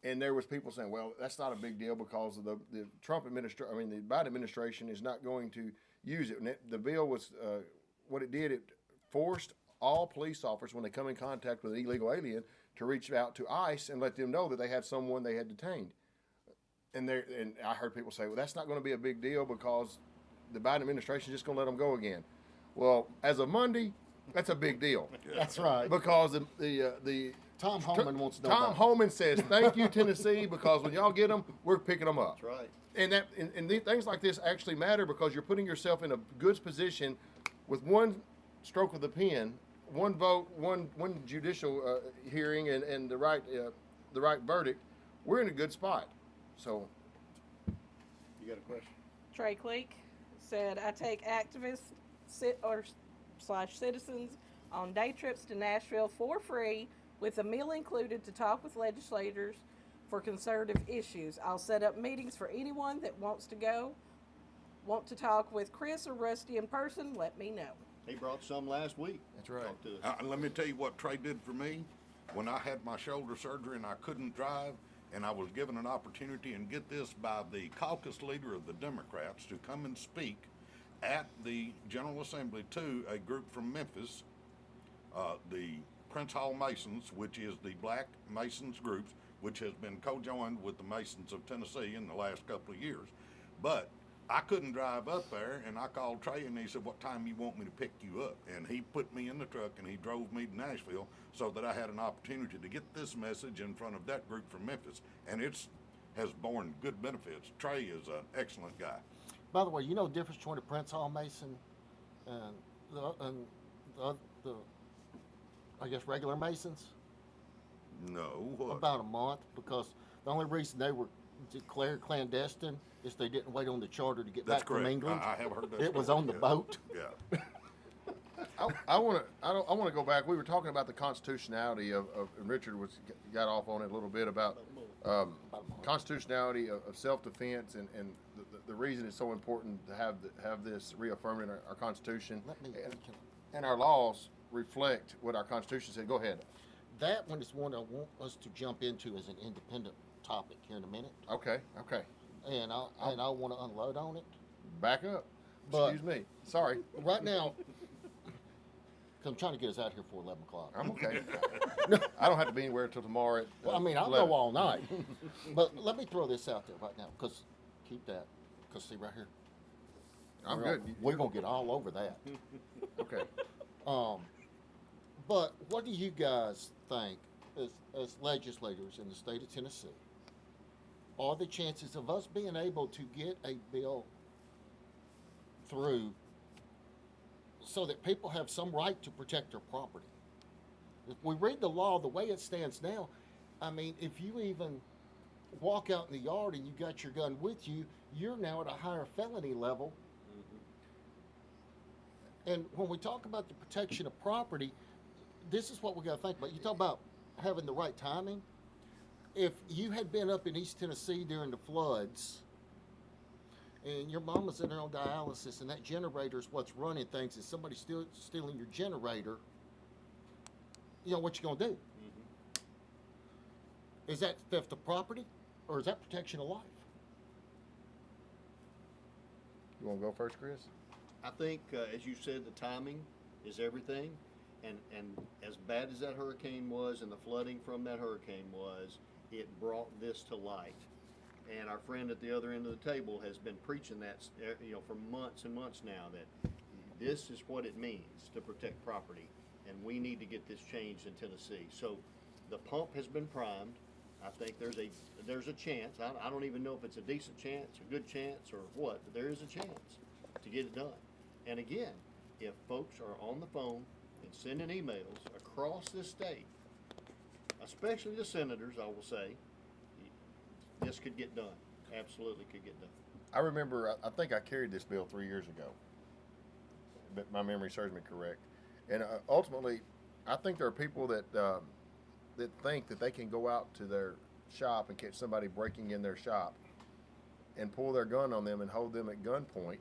and there was people saying, well, that's not a big deal because of the Trump administration. I mean, the Biden administration is not going to use it. And the bill was what it did. It forced all police officers, when they come in contact with an illegal alien, to reach out to ICE and let them know that they had someone they had detained. And I heard people say, well, that's not going to be a big deal because the Biden administration is just going to let them go again. Well, as of Monday, that's a big deal. That's right. Because the Tom Homan wants to know Tom about it. Homan says, thank you, Tennessee, because when y'all get them, we're picking them up. That's right. And things like this actually matter because you're putting yourself in a good position with one stroke of the pen one vote, one judicial hearing, and the right verdict, we're in a good spot. So, You got a question? Trey Cleek said, I take activists / citizens on day trips to Nashville for free with a meal included to talk with legislators for conservative issues. I'll set up meetings for anyone that wants to talk with Chris or Rusty in person, let me know. He brought some last week. That's right. Talked to us. Let me tell you what Trey did for me. When I had my shoulder surgery and I couldn't drive, and I was given an opportunity, and get this, by the caucus leader of the Democrats to come and speak at the General Assembly to a group from Memphis, the Prince Hall Masons, which is the black Masons groups, which has been co-joined with the Masons of Tennessee in the last couple of years. But I couldn't drive up there, and I called Trey, and he said, what time you want me to pick you up? And he put me in the truck, and he drove me to Nashville so that I had an opportunity to get this message in front of that group from Memphis. And has borne good benefits. Trey is an excellent guy. By the way, you know the difference between a Prince Hall Mason and the I guess, regular Masons? No, what? About a month, because the only reason they were declared clandestine is they didn't wait on the charter to get That's back correct. from England. I have heard that. It was story, on the yeah. boat. Yeah. I want to go back. We were talking about the constitutionality of and Richard got off on it a little bit about constitutionality of self-defense and the reason it's so important to have this reaffirmed in our Constitution. And our laws reflect what our Constitution said. Go ahead. That one is one I want us to jump into as an independent topic here in a minute, Okay. and I want to unload on it. Back up. But- Excuse me. Sorry. Right now, 'cause I'm trying to get us out here for 11 o'clock. I'm okay. I don't have to be anywhere until tomorrow at Well, I mean, I'll 11. go all night. But let me throw this out there right now, because keep that. Because see right here. I'm we're good. We're going to get all over that. Okay. But what do you guys think as legislators in the state of Tennessee? Are the chances of us being able to get a bill through so that people have some right to protect their property? If we read the law the way it stands now, I mean, if you even walk out in the yard and you got your gun with you, you're now at a higher felony level. And when we talk about the protection of property, this is what we got to think about. You talk about having the right timing. If you had been up in East Tennessee during the floods, and your mama's in there on dialysis, and that generator's what's running things, and somebody's still stealing your generator, you know what you gonna do? Is that theft of property, or is that protection of life? You want to go first, Chris? I think, as you said, the timing is everything. And as bad as that hurricane was and the flooding from that hurricane was, it brought this to light. And our friend at the other end of the table has been preaching that, for months and months now, that this is what it means to protect property. And we need to get this changed in Tennessee. So the pump has been primed. I think there's a chance. I don't even know if it's a decent chance, a good chance, or what, but there is a chance to get it done. And again, if folks are on the phone and sending emails across this state, especially the senators, I will say, this could get done. Absolutely could get done. I remember, I think I carried this bill 3 years ago, but my memory serves me correct. And ultimately, I think there are people that think that they can go out to their shop and catch somebody breaking in their shop and pull their gun on them and hold them at gunpoint,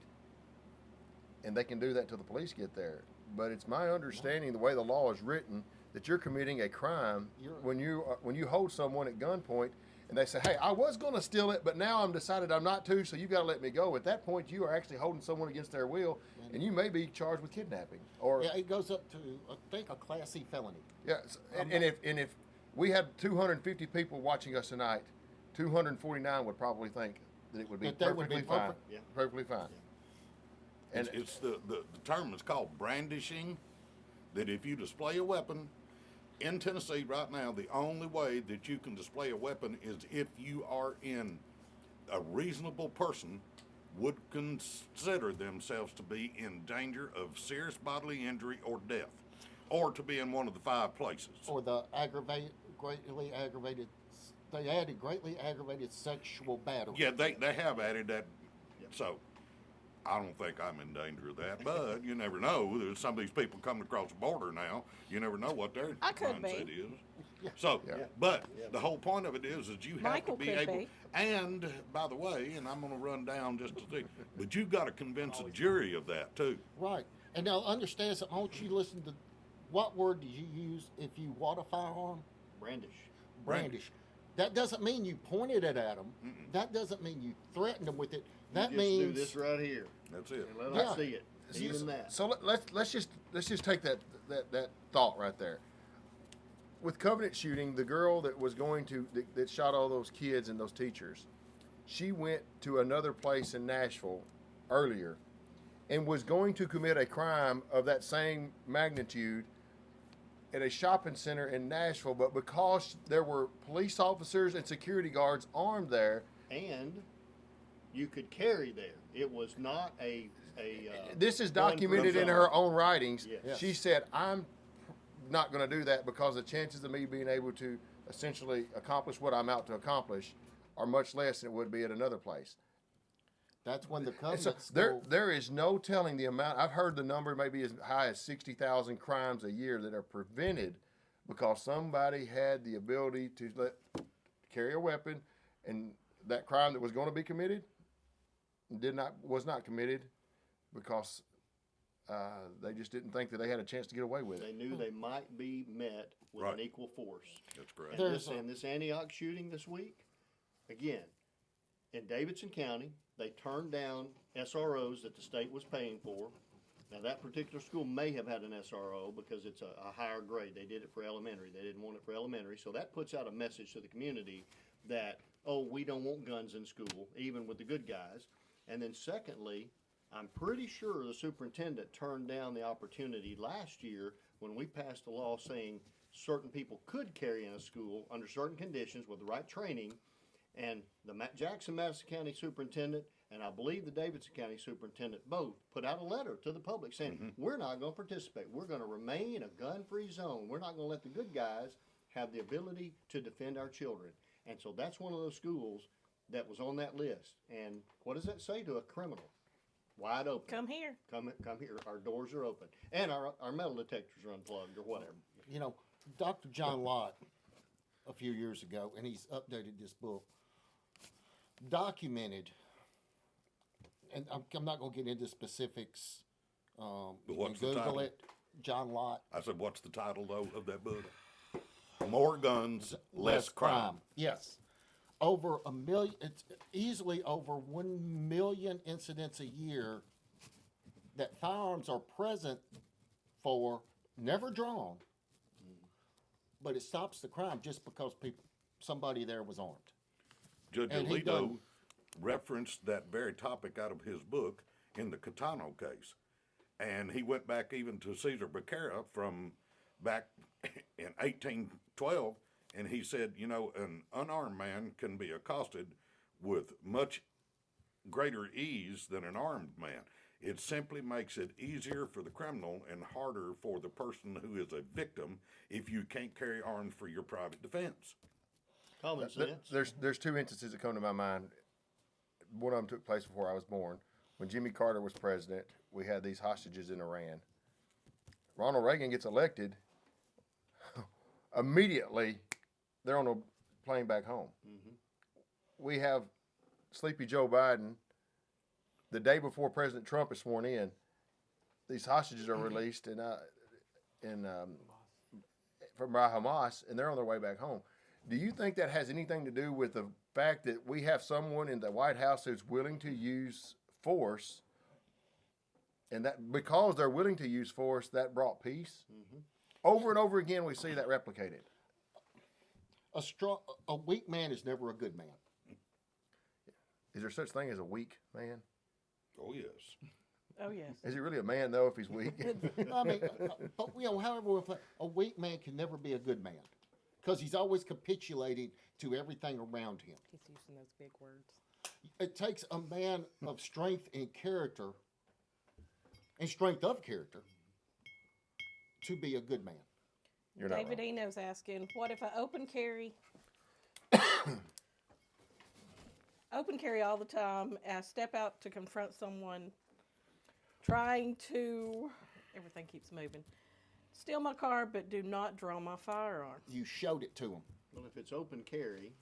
and they can do that till the police get there. But it's my understanding, the way the law is written, that you're committing a crime when you hold someone at gunpoint and they say, "Hey, I was going to steal it, but now I'm decided I'm not to, so you got to let me go." At that point, you are actually holding someone against their will, and you may be charged with kidnapping. Or Yeah, it goes up to, I think, a Class C felony. yeah, and if we had 250 people watching us tonight, 249 would probably think that it would be That they would perfectly be fine. perfect. Yeah. Perfectly fine. And It's the term is called brandishing, that if you display a weapon in Tennessee right now, the only way that you can display a weapon is if you are in a reasonable person would consider themselves to be in danger of serious bodily injury or death, or to be in one of the 5 places. Or the greatly aggravated, they added greatly aggravated sexual battery. Yeah, they have added that. So I don't think I'm in danger of that, but you never know. There's some of these people coming across the border now. You never know what their I could be. mindset is. So, but the whole point of it is you have Michael to be could able. be. And by the way, and I'm going to run down just to see, but you've got to convince a jury of that too. Right. And now understand something. I want you to listen to what word did you use if you want a firearm? Brandish. Brandish. That doesn't mean you pointed it at them. That doesn't mean you threatened them with it. That You just means do this right here That's it. and let them Yeah. see it. Even that. So let's just take that thought right there. With Covenant shooting, the girl that was going to that shot all those kids and those teachers, she went to another place in Nashville earlier, and was going to commit a crime of that same magnitude at a shopping center in Nashville, but because there were police officers and security guards armed there, And you could carry there. It was not a this is gun-free documented in zone. her own writings. Yes. She said, "I'm not going to do that because the chances of me being able to essentially accomplish what I'm out to accomplish are much less than it would be at another place." that's when the And so covenants there is no telling the amount. I've heard the number maybe as high as 60,000 crimes a year that are prevented because somebody had the ability to carry a weapon, and that crime that was going to be committed was not committed because they just didn't think that they had a chance to get away with They it. knew they might be met with Right. an equal force. That's correct. And There's this Antioch shooting this week, again, in Davidson County, they turned down SROs that the state was paying for. Now, that particular school may have had an SRO because it's a higher grade. They did it for elementary. They didn't want it for elementary. So that puts out a message to the community that, oh, we don't want guns in school, even with the good guys. And then secondly, I'm pretty sure the superintendent turned down the opportunity last year when we passed a law saying certain people could carry in a school under certain conditions with the right training. And the Jackson Madison County Superintendent and I believe the Davidson County Superintendent both put out a letter to the public saying, we're not going to participate. We're going to remain a gun-free zone. We're not going to let the good guys have the ability to defend our children. And so that's one of those schools that was on that list. And what does that say to a criminal? Wide open. Come here. Come here. Our doors are open. And our metal detectors are unplugged or whatever. You know, Dr. John Lott, a few years ago, and he's updated this book, documented, and I'm not going to get into specifics. But You what's can the Google title? it, John Lott. I said, what's the title, though, of that book? More guns, less crime. Yes. Over a million, it's easily over 1 million incidents a year that firearms are present for, never drawn, but it stops the crime just because somebody there was armed. Judge And he Alito done- referenced that very topic out of his book in the Catano case. And he went back even to Caesar Becerra from back in 1812, and he said, you know, an unarmed man can be accosted with much greater ease than an armed man. It simply makes it easier for the criminal and harder for the person who is a victim if you can't carry arms for your private defense. Common sense. There's two instances that come to my mind. One of them took place before I was born. When Jimmy Carter was president, we had these hostages in Iran. Ronald Reagan gets elected. Immediately, they're on a plane back home. We have Sleepy Joe Biden. The day before President Trump is sworn in, these hostages are released from by Hamas, and they're on their way back home. Do you think that has anything to do with the fact that we have someone in the White House who's willing to use force, and that because they're willing to use force, that brought peace? Over and over again, we see that replicated. A weak man is never a good man. Is there such thing as a weak man? Oh, yes. Oh, yes. Is he really a man though if he's weak? I mean, but you know, however, a weak man can never be a good man because he's always capitulating to everything around him. He's using those big words. It takes a man of strength and character, and strength of character, to be a good man. You're not David wrong. Eno's asking, what if I open carry all the time, and I step out to confront someone trying to, everything keeps moving, steal my car, but do not draw my firearm? You showed it to him. Well, if it's open carry,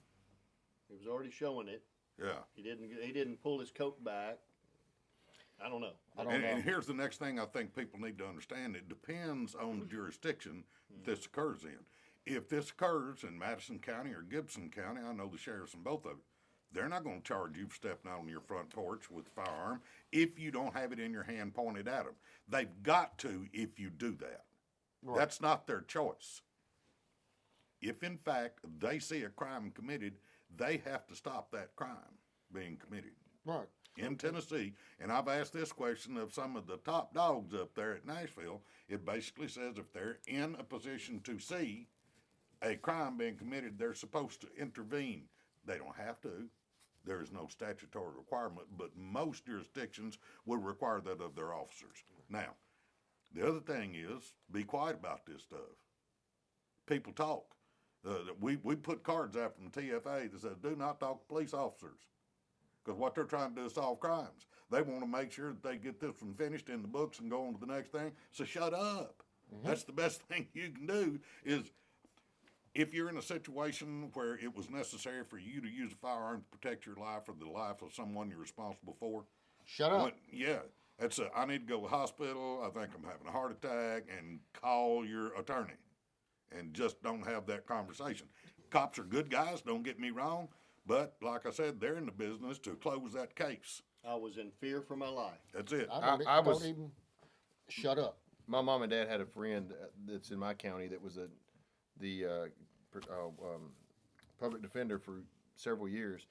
he was already showing it. Yeah. He didn't pull his coat back. I don't know. I don't know. And here's the next thing I think people need to understand. It depends on the jurisdiction this occurs in. If this occurs in Madison County or Gibson County, I know the sheriffs in both of it, they're not going to charge you for stepping out on your front porch with a firearm if you don't have it in your hand pointed at them. They've got to if you do that. Right. That's not their choice. If, in fact, they see a crime committed, they have to stop that crime being committed. Right. In Tennessee, and I've asked this question of some of the top dogs up there at Nashville, it basically says if they're in a position to see a crime being committed, they're supposed to intervene. They don't have to. There is no statutory requirement, but most jurisdictions would require that of their officers. Now, the other thing is, be quiet about this stuff. People talk. We put cards out from TFA that says, do not talk to police officers. Because what they're trying to do is solve crimes. They want to make sure that they get this one finished in the books and go on to the next thing. So shut up. Mm-hmm. That's the best thing you can do is if you're in a situation where it was necessary for you to use a firearm to protect your life or the life of someone you're responsible for. Shut up. I need to go to the hospital. I think I'm having a heart attack, and call your attorney. And just don't have that conversation. Cops are good guys, don't get me wrong. But like I said, they're in the business to close that case. I was in fear for my life. That's it. Don't even shut up. My mom and dad had a friend that's in my county that was the public defender for several years,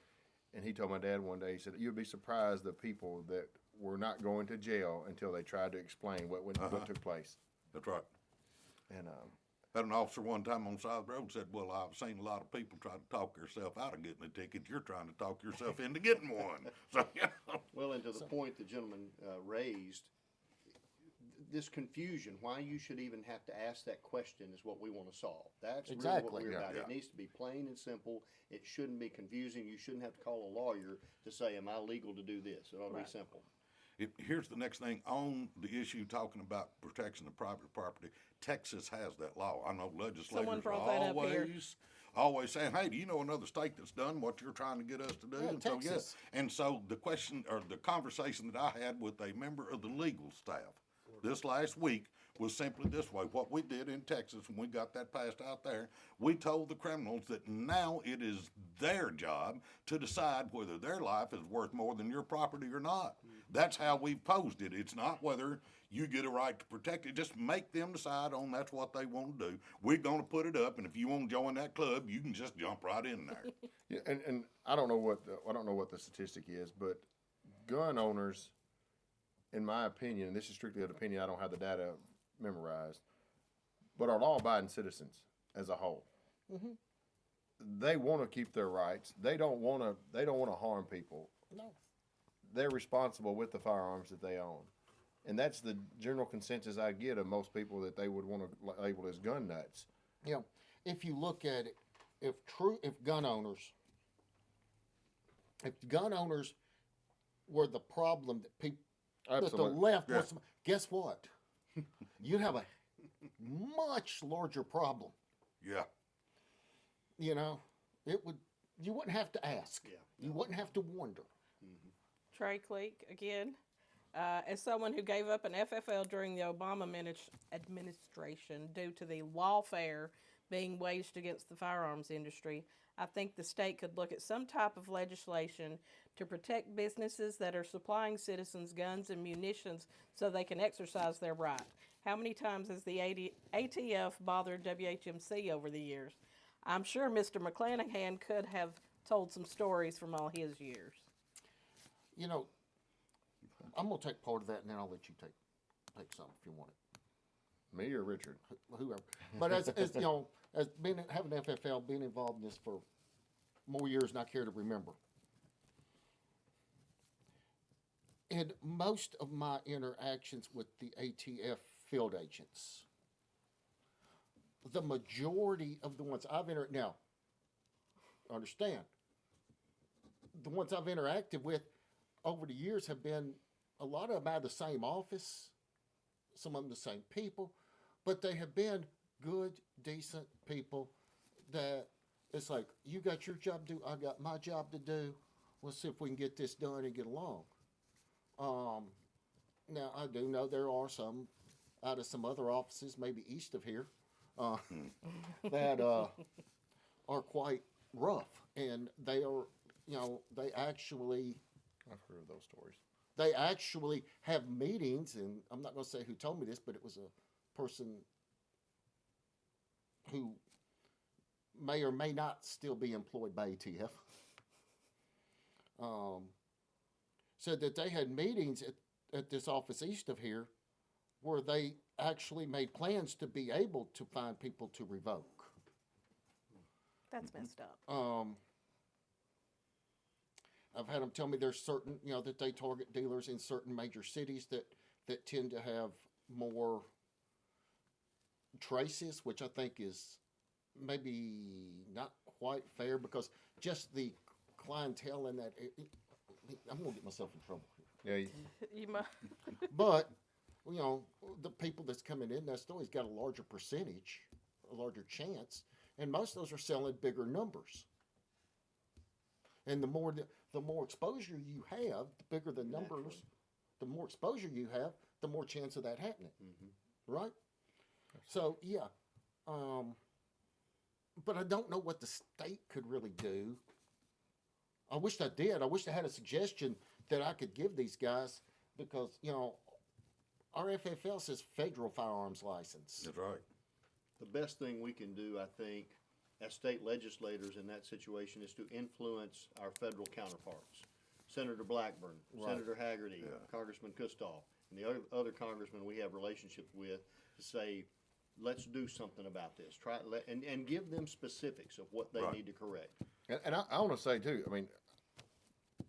and he told my dad one day, he said, "You'd be surprised the people that were not going to jail until they tried to explain what took place." That's right. And Had an officer one time on the side of the road said, "Well, I've seen a lot of people try to talk themselves out of getting a ticket. You're trying to talk yourself into getting one." So, Well, and to the point the gentleman raised, this confusion, why you should even have to ask that question is what we want to solve. That's really what Exactly. we're Yeah, about. yeah. It needs to be plain and simple. It shouldn't be confusing. You shouldn't have to call a lawyer to say, am I legal to do this? It ought to be simple. here's the next thing on the issue talking about protection of private property. Texas has that law. I know legislators Someone are brought that up here. always saying, "Hey, do you know another state that's done what you're trying to get us to do?" Yeah, and Texas. so and so the question or the conversation that I had with a member of the legal staff this last week was simply this way. What we did in Texas when we got that passed out there, we told the criminals that now it is their job to decide whether their life is worth more than your property or not. That's how we've posed it. It's not whether you get a right to protect it. Just make them decide on that's what they want to do. We're going to put it up, and if you want to join that club, you can just jump right in there. yeah, and I don't know what the statistic is, but gun owners, in my opinion, and this is strictly an opinion, I don't have the data memorized, but are law-abiding citizens as a whole. Mm-hmm. They want to keep their rights. They don't want to harm people. No. They're responsible with the firearms that they own, and that's the general consensus I get of most people that they would want to label as gun nuts. You know, if you look at it, if gun owners were the problem that people that the Absolutely. left Yeah. wants, guess what? You'd have a much larger problem. Yeah. You know, you wouldn't have to ask. Yeah. You wouldn't have to wonder. Trey Cleek again. As someone who gave up an FFL during the Obama administration due to the lawfare being waged against the firearms industry, I think the state could look at some type of legislation to protect businesses that are supplying citizens guns and munitions so they can exercise their right. How many times has the ATF bothered WHMC over the years? I'm sure Mr. McClanahan could have told some stories from all his years. You know, I'm gonna take part of that, and then I'll let you take some if you want it. Me or Richard? Whoever. But as you know, as having FFL, being involved in this for more years than I care to remember. In most of my interactions with the ATF field agents, the majority of the ones I've now, understand, the ones I've interacted with over the years have been a lot of them out of the same office, some of them the same people, but they have been good, decent people that it's like, you got your job to do, I got my job to do. Let's see if we can get this done and get along. Now, I do know there are some out of some other offices, maybe east of here, that are quite rough. And they are, they actually I've heard of those stories. they actually have meetings, and I'm not going to say who told me this, but it was a person who may or may not still be employed by ATF. Said that they had meetings at this office east of here where they actually made plans to be able to find people to revoke. That's messed up. I've had them tell me there's certain, that they target dealers in certain major cities that tend to have more traces, which I think is maybe not quite fair because just the clientele in that, I'm going to get myself in trouble here. Yeah, You might. But, the people that's coming in that store's got a larger percentage, a larger chance, and most of those are selling bigger numbers. And the more exposure you have, the bigger the numbers, Naturally. the more exposure you have, the more chance of that happening. Right? So, yeah. But I don't know what the state could really do. I wish I did. I wish I had a suggestion that I could give these guys because, our FFL says federal firearms license. That's right. The best thing we can do, I think, as state legislators in that situation is to influence our federal counterparts. Senator Blackburn, Right. Senator Haggerty, Yeah. Congressman Kustoff, and the other congressmen we have relationships with to say, let's do something about this. And give them specifics of what they Right. need to correct. and I want to say too. I mean,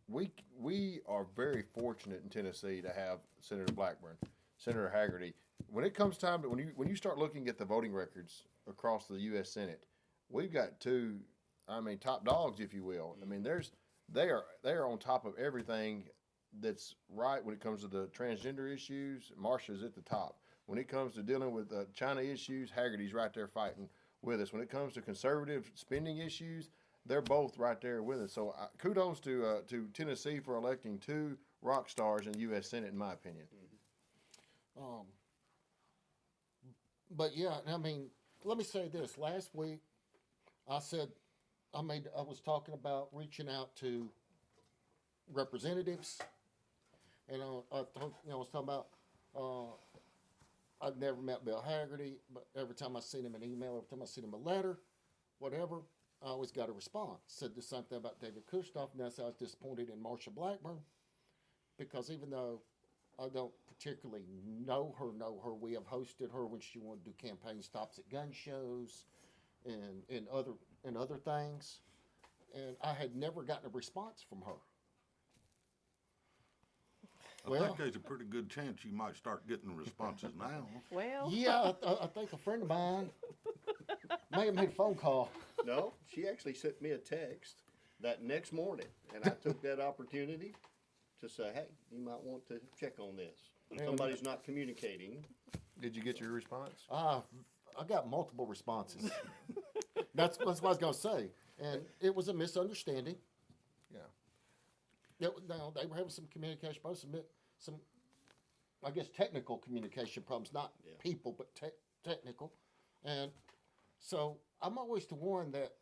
we are very fortunate in Tennessee to have Senator Blackburn, Senator Haggerty. When it comes time to when you start looking at the voting records across the U.S. Senate, we've got two, top dogs, if you will. I mean, they are on top of everything that's right when it comes to the transgender issues. Marsha's at the top. When it comes to dealing with China issues, Haggerty's right there fighting with us. When it comes to conservative spending issues, they're both right there with us. So kudos to Tennessee for electing two rock stars in the U.S. Senate, in my opinion. But yeah, let me say this. Last week, I said I was talking about reaching out to representatives, and I was talking about I'd never met Bill Haggerty, but every time I seen him an email, every time I seen him a letter, whatever, I always got a response. Said the same thing about David Kustoff, and that's how I was disappointed in Marsha Blackburn, because even though I don't particularly know her, we have hosted her when she wanted to do campaign stops at gun shows and other things, and I had never gotten a response from her. I think there's a pretty good chance you might start getting responses now. Well, Yeah, I think a friend of mine may have made a phone call. No, she actually sent me a text that next morning, and I took that opportunity to say, hey, you might want to check on this. If somebody's not communicating, Did you get your response? I got multiple responses. That's what I was going to say. And it was a misunderstanding. Yeah. No, they were having some communication problems, some, I guess, technical communication problems, not Yeah. people, but technical. And so I'm always the one that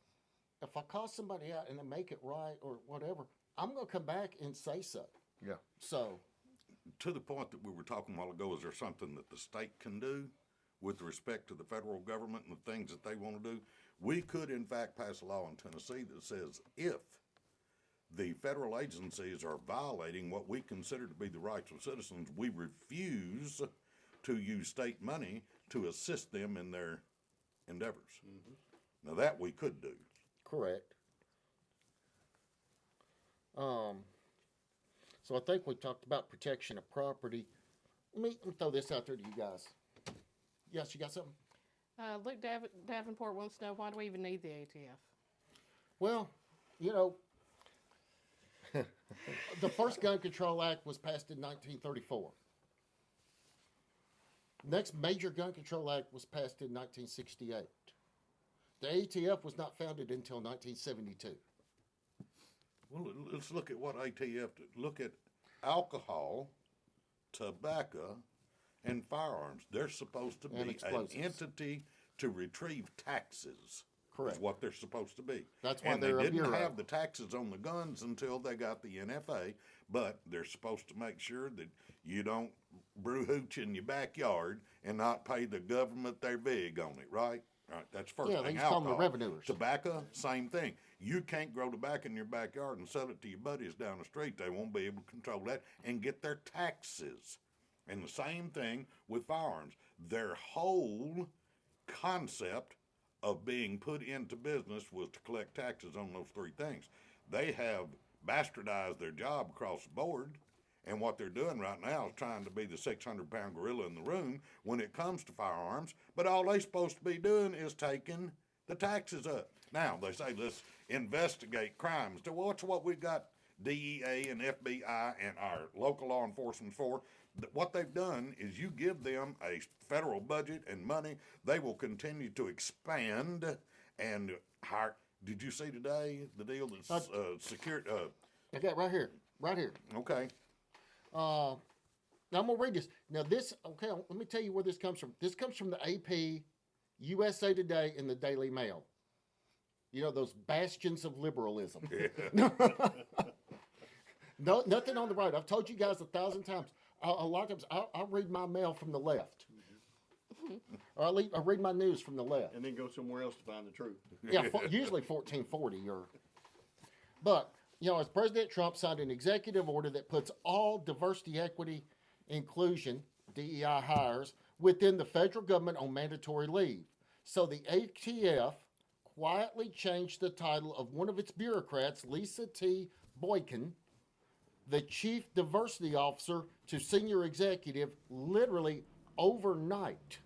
if I call somebody out and they make it right or whatever, I'm going to come back and say so. Yeah. So, To the point that we were talking a while ago, is there something that the state can do with respect to the federal government and the things that they want to do? We could, in fact, pass a law in Tennessee that says if the federal agencies are violating what we consider to be the rights of citizens, we refuse to use state money to assist them in their endeavors. Now, that we could do. correct. So I think we talked about protection of property. Let me throw this out there to you guys. Yes, you got something? Luke Davenport wants to know, why do we even need the ATF? Well, you know, the first Gun Control Act was passed in 1934. Next major Gun Control Act was passed in 1968. The ATF was not founded until 1972. Well, let's look at what ATF did. Look at alcohol, tobacco, and firearms. They're supposed to And be an explosives. entity to retrieve taxes. Correct. Is what they're supposed to be. That's why and they're a they didn't bureau. have the taxes on the guns until they got the NFA, but they're supposed to make sure that you don't brew hooch in your backyard and not pay the government their vig on it, right? Right, that's the first Yeah, they thing. used to call them the Alcohol. revenuers. Tobacco, same thing. You can't grow tobacco in your backyard and sell it to your buddies down the street. They won't be able to control that and get their taxes. And the same thing with firearms. Their whole concept of being put into business was to collect taxes on those three things. They have bastardized their job across the board, and what they're doing right now is trying to be the 600-pound gorilla in the room when it comes to firearms, but all they're supposed to be doing is taking the taxes up. Now, they say, let's investigate crimes. Well, what's what we've got DEA and FBI and our local law enforcement for? What they've done is you give them a federal budget and money, they will continue to expand and hire. Did you see today the deal that's secured? I got it right here. Right here. Okay. Now I'm gonna read this. Now this, okay, let me tell you where this comes from. This comes from the AP, USA Today, and the Daily Mail. You know, those bastions of liberalism. No, nothing on the right. I've told you guys 1,000 times. A lot of times I'll read my mail from the left. Or I read my news from the left. And then go somewhere else to find the truth. Yeah, usually 1440 or. But, you know, as President Trump signed an executive order that puts all diversity, equity, inclusion, DEI hires, within the federal government on mandatory leave. So the ATF quietly changed the title of one of its bureaucrats, Lisa T. Boykin, the chief diversity officer, to senior executive literally overnight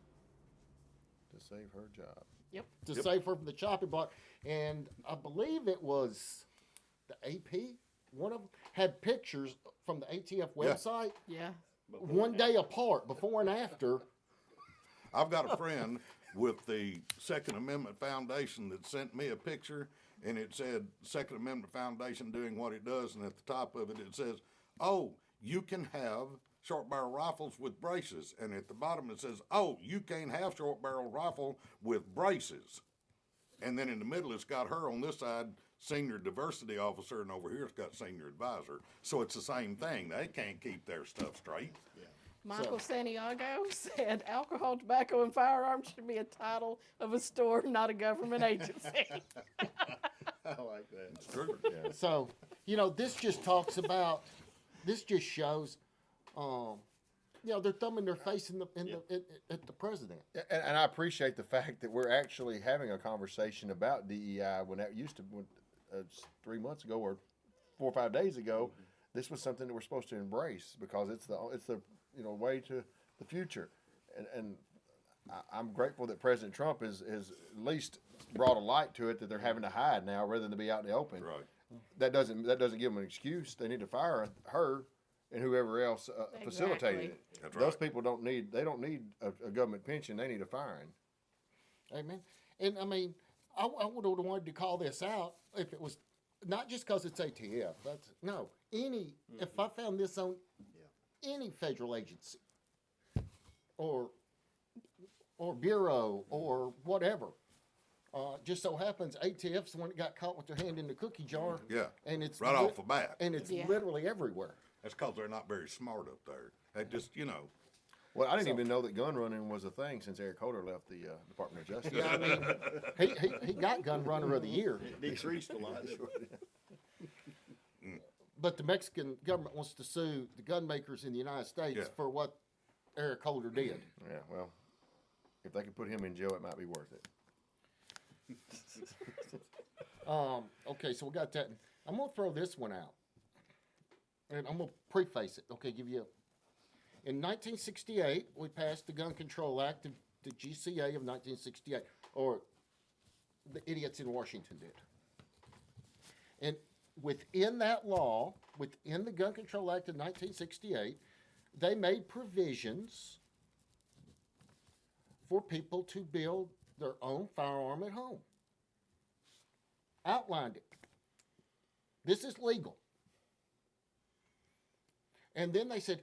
To save her job. Yep. to save her from the chopping block. And I believe it was the AP, one of them, had pictures from the ATF website Yeah. one day apart, before and after. I've got a friend with the Second Amendment Foundation that sent me a picture, and it said Second Amendment Foundation doing what it does, and at the top of it it says, oh, you can have short barrel rifles with braces, and at the bottom it says, oh, you can't have short barrel rifle with braces. And then in the middle it's got her on this side, senior diversity officer, and over here it's got senior advisor. So it's the same thing. They can't keep their stuff straight. Michael Santiago said alcohol, tobacco, and firearms should be a title of a store, not a government agency. I like that. It's true. So, you know, this just talks about, this just shows, you know, they're thumbing their face at the president. And I appreciate the fact that we're actually having a conversation about DEI when that used to, 3 months ago or 4 or 5 days ago, this was something that we're supposed to embrace because it's the you know, way to the future. And I'm grateful that President Trump has at least brought a light to it that they're having to hide now rather than to be out in the open. Right. That doesn't give them an excuse. They need to fire her and whoever else facilitated Exactly. it. That's Those right. people don't need a government pension. They need a firing. Amen. And I mean, I would have wanted to call this out if it was not just because it's ATF. That's no any. If I found this on any federal agency or bureau or whatever, just so happens ATF's the one that got caught with their hand in the cookie jar. Yeah. And it's Right off the bat. and it's Yeah. literally everywhere. That's because they're not very smart up there. They just, you know. Well, I didn't even know that gun running was a thing since Eric Holder left the Department of Justice. Yeah, I mean, he got gun runner of the year. Decreased a lot. But the Mexican government wants to sue the gun makers in the United States Yeah. for what Eric Holder did. Yeah, well, if they could put him in jail, it might be worth it. Okay, so we got that. I'm gonna throw this one out, and I'm gonna preface it. Okay, give you. In 1968, we passed the Gun Control Act the GCA of 1968, or the idiots in Washington did. And within that law, within the Gun Control Act of 1968, they made provisions for people to build their own firearm at home. Outlined it. This is legal. And then they said,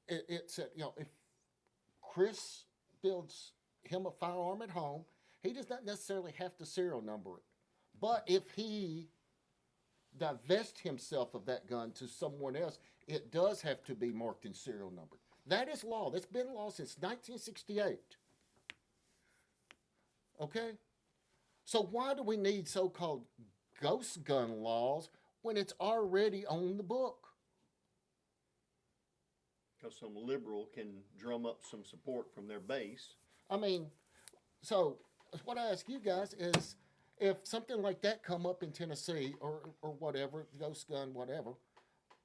it said, if Chris builds him a firearm at home, he does not necessarily have to serial number it. But if he divests himself of that gun to someone else, it does have to be marked and serial numbered. That is law. That's been law since 1968. Okay? So why do we need so-called ghost gun laws when it's already on the book? Because some liberal can drum up some support from their base. I mean, so what I ask you guys is, if something like that come up in Tennessee or whatever, ghost gun, whatever,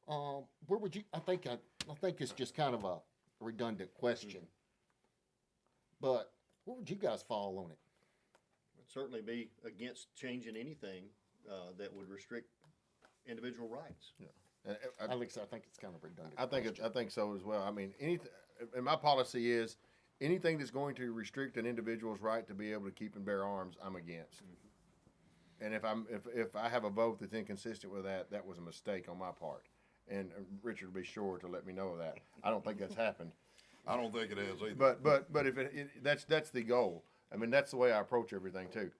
where would you? I think it's just kind of a redundant question, but where would you guys fall on it? I'd certainly be against changing anything that would restrict individual rights. At least I think it's kind of redundant. I think so as well. I mean, anything. And my policy is anything that's going to restrict an individual's right to be able to keep and bear arms, I'm against. And if I have a vote that's inconsistent with that, that was a mistake on my part. And Richard will be sure to let me know of that. I don't think that's happened. I don't think it has either. But if that's the goal. I mean, that's the way I approach everything too.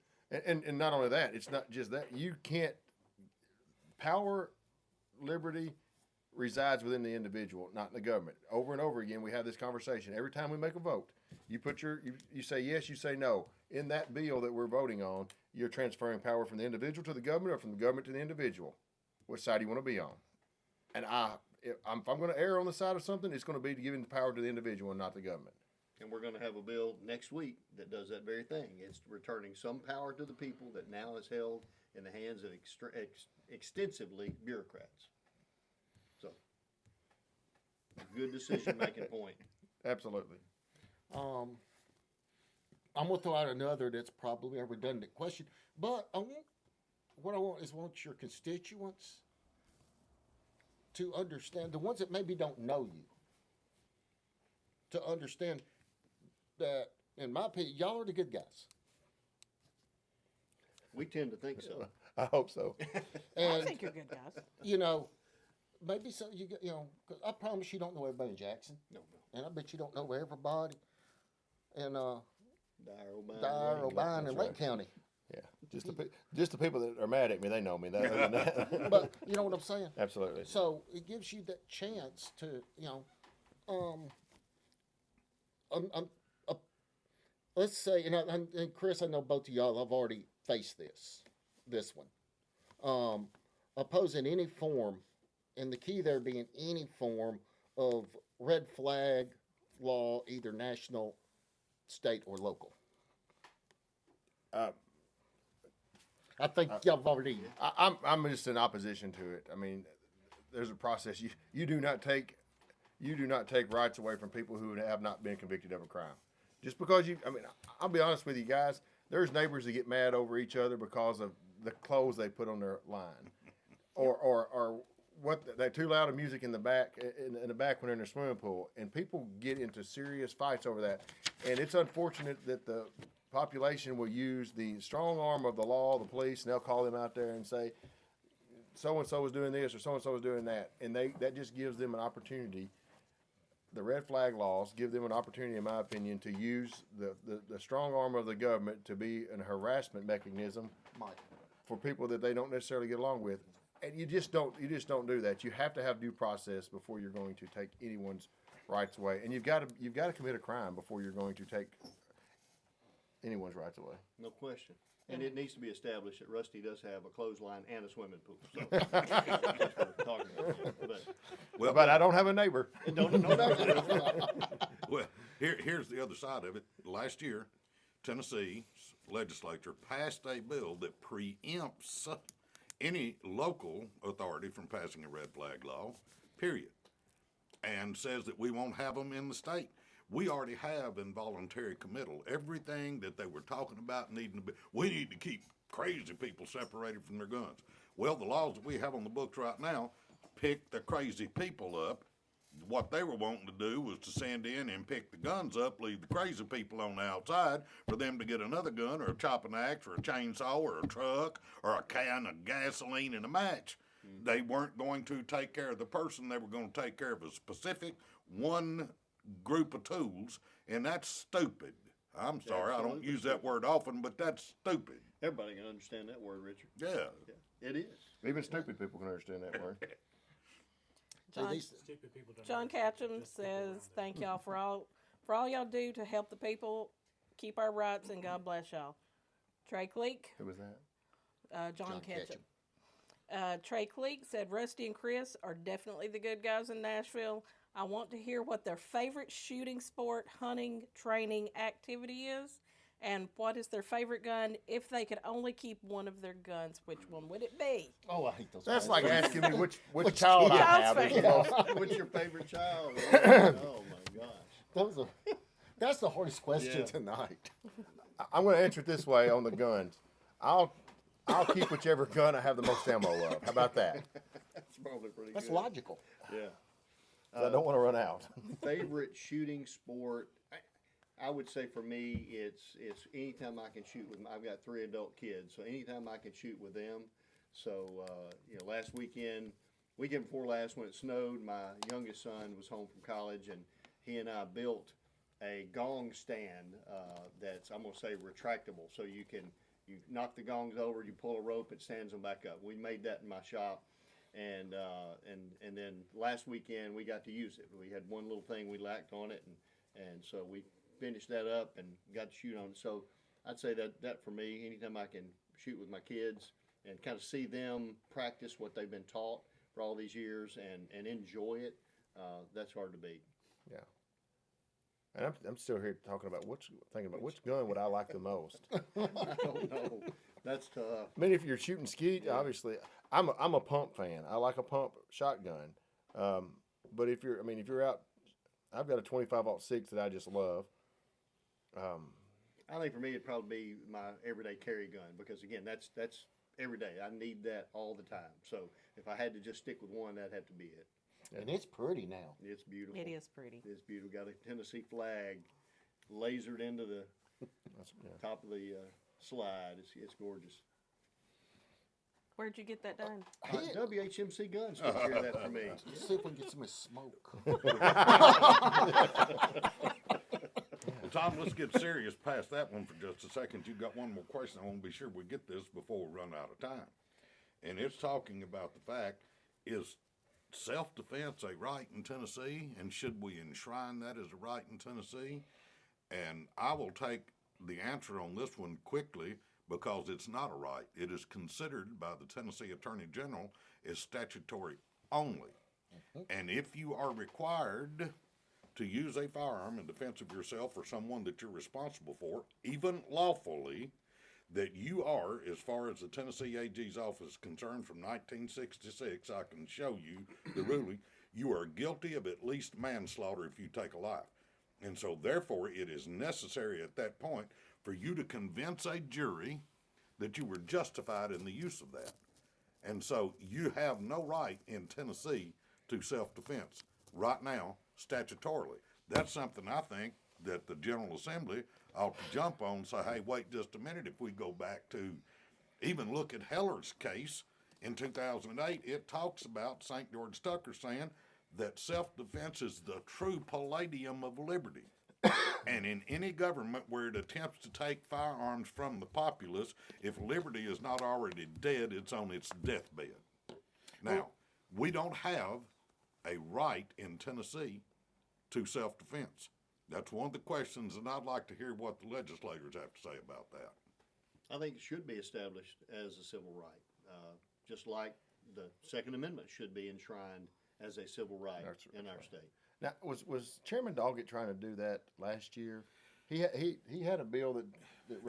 And not only that, it's not just that. You can't power, liberty resides within the individual, not in the government. Over and over again, we have this conversation. Every time we make a vote, you say yes, you say no. In that bill that we're voting on, you're transferring power from the individual to the government or from the government to the individual. Which side do you want to be on? And if I'm going to err on the side of something, it's going to be giving the power to the individual and not the government. And we're going to have a bill next week that does that very thing. It's returning some power to the people that now is held in the hands of extensively bureaucrats. So, good decision-making point. Absolutely. I'm gonna throw out another that's probably a redundant question, but what I want your constituents to understand, the ones that maybe don't know you, to understand that, in my opinion, y'all are the good guys. We tend to think so. I hope so. I think you're good guys. Maybe so. 'Cause I promise you don't know everybody in Jackson, No. and I bet you don't know everybody in Dyer, O'Brien, and Lake County. Yeah, just the people that are mad at me, they know me. That. But you know what I'm saying? Absolutely. So it gives you that chance to, let's say, and Chris, I know both of y'all have already faced this one. Opposing any form, and the key there being any form of red flag law, either national, state, or local. I think y'all have already. I'm just in opposition to it. I mean, there's a process. You do not take rights away from people who have not been convicted of a crime. Just because I'll be honest with you guys. There's neighbors that get mad over each other because of the clothes they put on their line, or what they're too loud of music in the back when they're in their swimming pool, and people get into serious fights over that. And it's unfortunate that the population will use the strong arm of the law, the police, and they'll call them out there and say, so-and-so was doing this or so-and-so was doing that. And that just gives them an opportunity. The red flag laws give them an opportunity, in my opinion, to use the strong arm of the government to be a harassment mechanism for people that they don't necessarily get along with. And you just don't do that. You have to have due process before you're going to take anyone's rights away. And you've got to commit a crime before you're going to take anyone's rights away. No question. And it needs to be established that Rusty does have a clothesline and a swimming pool. So that's what we're talking about. But I don't have a neighbor. Well, here's the other side of it. Last year, Tennessee's legislature passed a bill that preempts any local authority from passing a red flag law, period, and says that we won't have them in the state. We already have involuntary committal. Everything that they were talking about needing to be, we need to keep crazy people separated from their guns. Well, the laws that we have on the books right now pick the crazy people up. What they were wanting to do was to send in and pick the guns up, leave the crazy people on the outside for them to get another gun or a chopping axe or a chainsaw or a truck or a can of gasoline and a match. They weren't going to take care of the person. They were going to take care of a specific one group of tools, and that's stupid. I'm sorry, I don't Absolutely use that word often, but that's stupid. Everybody can understand that word, Richard. Yeah. Yeah, it is. Even stupid people can understand that word. John, Stupid people don't John understand. Catchum Just people around says, it. "Thank y'all for all y'all do to help the people, keep our rights, and God bless y'all." Trey Cleek, Who was that? John John Ketchum. Trey Cleek said, "Rusty and Chris are definitely the good guys in Nashville. I want to hear what their favorite shooting sport, hunting, training activity is, and what is their favorite gun. If they could only keep one of their guns, which one would it be?" Oh, I hate those. That's guys. like asking me which Which child I child's have. is the favorite? most- What's your favorite child? Oh my gosh. That's the hardest question Yeah. tonight. I'm going to answer it this way on the guns. I'll keep whichever gun I have the most ammo of. How about that? 'Cause That's probably pretty That's good. logical. Yeah. I don't want to run out. Favorite shooting sport? I would say for me, it's anytime I can shoot with. I've got 3 adult kids, so anytime I can shoot with them. So last weekend before last, when it snowed, my youngest son was home from college, and he and I built a gong stand that's, I'm gonna say, retractable, so you knock the gongs over, you pull a rope, it stands them back up. We made that in my shop. And then last weekend we got to use it. We had one little thing we lacked on it, and so we finished that up and got to shoot on it. So I'd say that for me, anytime I can shoot with my kids and kind of see them practice what they've been taught for all these years and enjoy it, that's hard to beat. Yeah. And I'm still here thinking about which gun would I like the most. I don't know. That's tough. I mean, if you're shooting skeet, obviously, I'm a pump fan. I like a pump shotgun. But if you're out, I've got a 25-06 that I just love. I think for me it'd probably be my everyday carry gun, because again, that's every day. I need that all the time. So if I had to just stick with one, that'd have to be it. And it's pretty now. It's beautiful. It is pretty. It's beautiful. Got a Tennessee flag lasered into the top of the slide. It's gorgeous. Where'd you get that done? WHMC Guns took care of that for me. Let's see if we can get some of this smoke. Well, Tom, let's get serious past that one for just a second. You got one more question. I want to be sure we get this before we run out of time. And it's talking about the fact, is self-defense a right in Tennessee, and should we enshrine that as a right in Tennessee? And I will take the answer on this one quickly, because it's not a right. It is considered by the Tennessee Attorney General as statutory only. And if you are required to use a firearm in defense of yourself or someone that you're responsible for, even lawfully, that you are, as far as the Tennessee AG's office is concerned, from 1966, I can show you the ruling, you are guilty of at least manslaughter if you take a life. And so therefore it is necessary at that point for you to convince a jury that you were justified in the use of that. And so you have no right in Tennessee to self-defense right now, statutorily. That's something I think that the General Assembly ought to jump on and say, hey, wait just a minute. If we go back to even look at Heller's case in 2008, it talks about St. George Tucker saying that self-defense is the true palladium of liberty. And in any government where it attempts to take firearms from the populace, if liberty is not already dead, it's on its deathbed. Now, we don't have a right in Tennessee to self-defense. That's one of the questions, and I'd like to hear what the legislators have to say about that. I think it should be established as a civil right, just like the Second Amendment should be enshrined as a civil right in our state. Now, was Chairman Doggett trying to do that last year? He had a bill that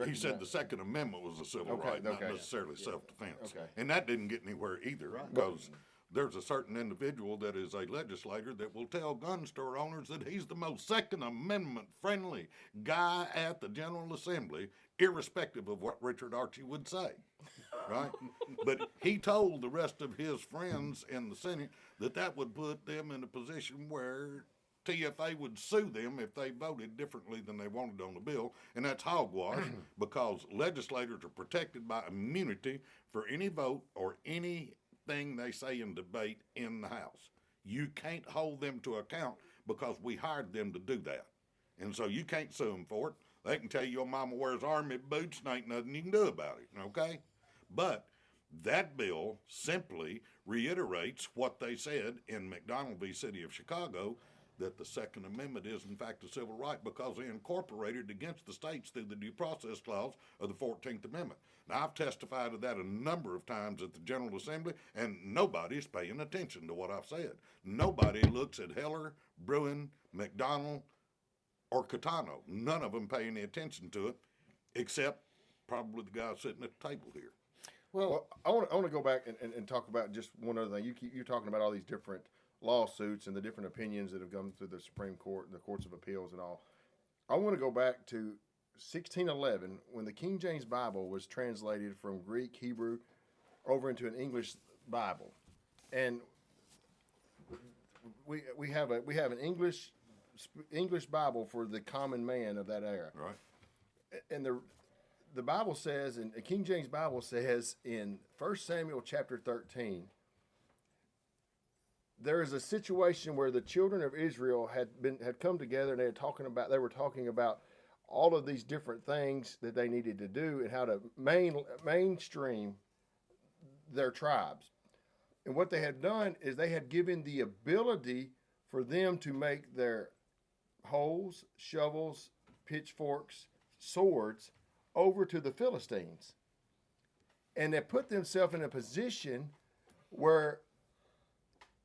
He said the Second Amendment was a civil right, not necessarily self-defense. Okay. And that didn't get anywhere either, Right. because there's a certain individual that is a legislator that will tell gun store owners that he's the most Second Amendment friendly guy at the General Assembly, irrespective of what Richard Archie would say. Right? But he told the rest of his friends in the Senate that would put them in a position where TFA would sue them if they voted differently than they wanted on the bill, and that's hogwash because legislators are protected by immunity for any vote or anything they say in debate in the House. You can't hold them to account because we hired them to do that. And so you can't sue them for it. They can tell you your mama wears army boots and ain't nothing you can do about it, okay? But that bill simply reiterates what they said in McDonald v. City of Chicago, that the Second Amendment is in fact a civil right because they incorporated against the states through the Due Process Clause of the 14th Amendment. Now, I've testified to that a number of times at the General Assembly, and nobody's paying attention to what I've said. Nobody looks at Heller, Bruin, McDonald, or Catano. None of them pay any attention to it, except probably the guy sitting at the table here. Well, I want to go back and talk about just one other thing. You're talking about all these different lawsuits and the different opinions that have come through the Supreme Court and the courts of appeals and all. I want to go back to 1611 when the King James Bible was translated from Greek, Hebrew, over into an English Bible, and we have an English Bible for the common man of that era. Right. And the Bible says, and the King James Bible says in 1 Samuel chapter 13, there is a situation where the children of Israel had come together and they were talking about all of these different things that they needed to do and how to mainstream their tribes. And what they had done is they had given the ability for them to make their hoes, shovels, pitchforks, swords over to the Philistines. And they put themselves in a position where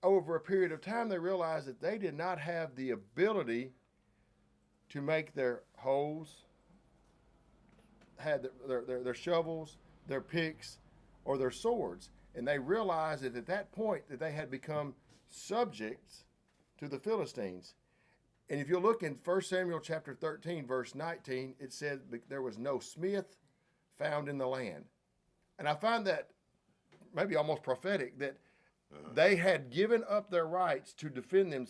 over a period of time they realized that they did not have the ability to make their hoes, had their shovels, their picks, or their swords. And they realized that at that point that they had become subjects to the Philistines. And if you look in 1 Samuel chapter 13, verse 19, it said there was no smith found in the land. And I find that maybe almost prophetic that they had given up their rights to defend them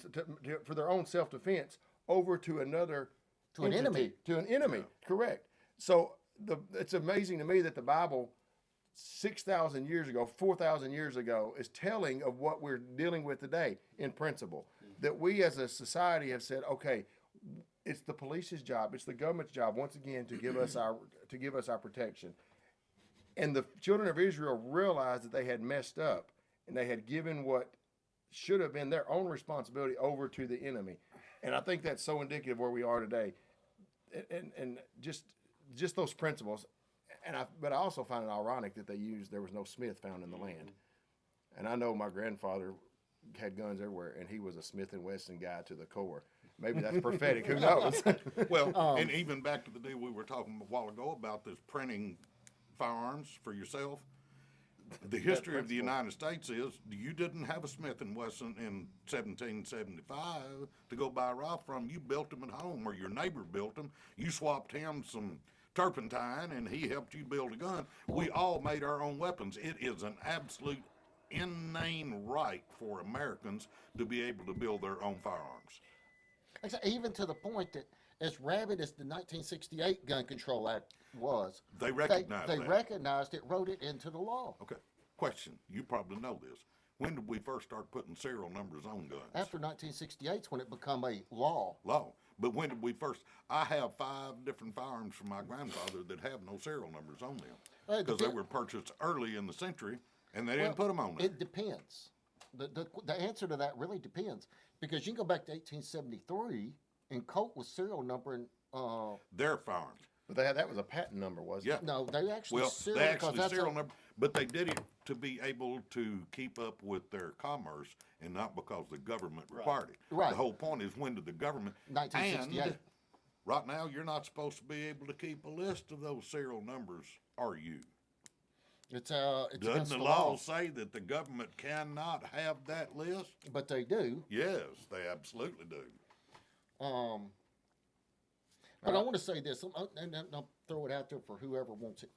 for their own self-defense over to another an enemy. To an enemy, correct. So it's amazing to me that the Bible 6,000 years ago, 4,000 years ago, is telling of what we're dealing with today in principle. That we as a society have said, okay, it's the police's job, it's the government's job once again to give us our protection. And the children of Israel realized that they had messed up and they had given what should have been their own responsibility over to the enemy. And I think that's so indicative of where we are today. And just those principles. But I also find it ironic that there was no smith found in the land. And I know my grandfather had guns everywhere, and he was a Smith & Wesson guy to the core. Maybe that's prophetic. Who knows? Well, and even back to the deal we were talking a while ago about this printing firearms for yourself. The history of the United States is you didn't have a Smith & Wesson in 1775 to go buy a rifle from. You built them at home, or your neighbor built them. You swapped him some turpentine, and he helped you build a gun. We all made our own weapons. It is an absolute inane right for Americans to be able to build their own firearms. Even to the point that as rabid as the 1968 Gun Control Act was, They recognized they that. recognized it, wrote it into the law. Okay. Question. You probably know this. When did we first start putting serial numbers on guns? After 1968 is when it became a law. Law. But when did we first? I have 5 different firearms from my grandfather that have no serial numbers on them because they were purchased early in the century and they didn't put them on there. It depends. The answer to that really depends because you can go back to 1873 and Colt was serial numbering. Their firearms. But that was a patent number, wasn't it? No, they actually Well, serial, they because actually that's serial number, but they did it to be able to keep up with their commerce and not because the government required it. Right. The whole point is when did the government? 1968. And right now, you're not supposed to be able to keep a list of those serial numbers, are you? It's Doesn't against the the law law, say that the government cannot have that list? but they do. Yes, they absolutely do. But I want to say this, and I'll throw it out there for whoever wants it.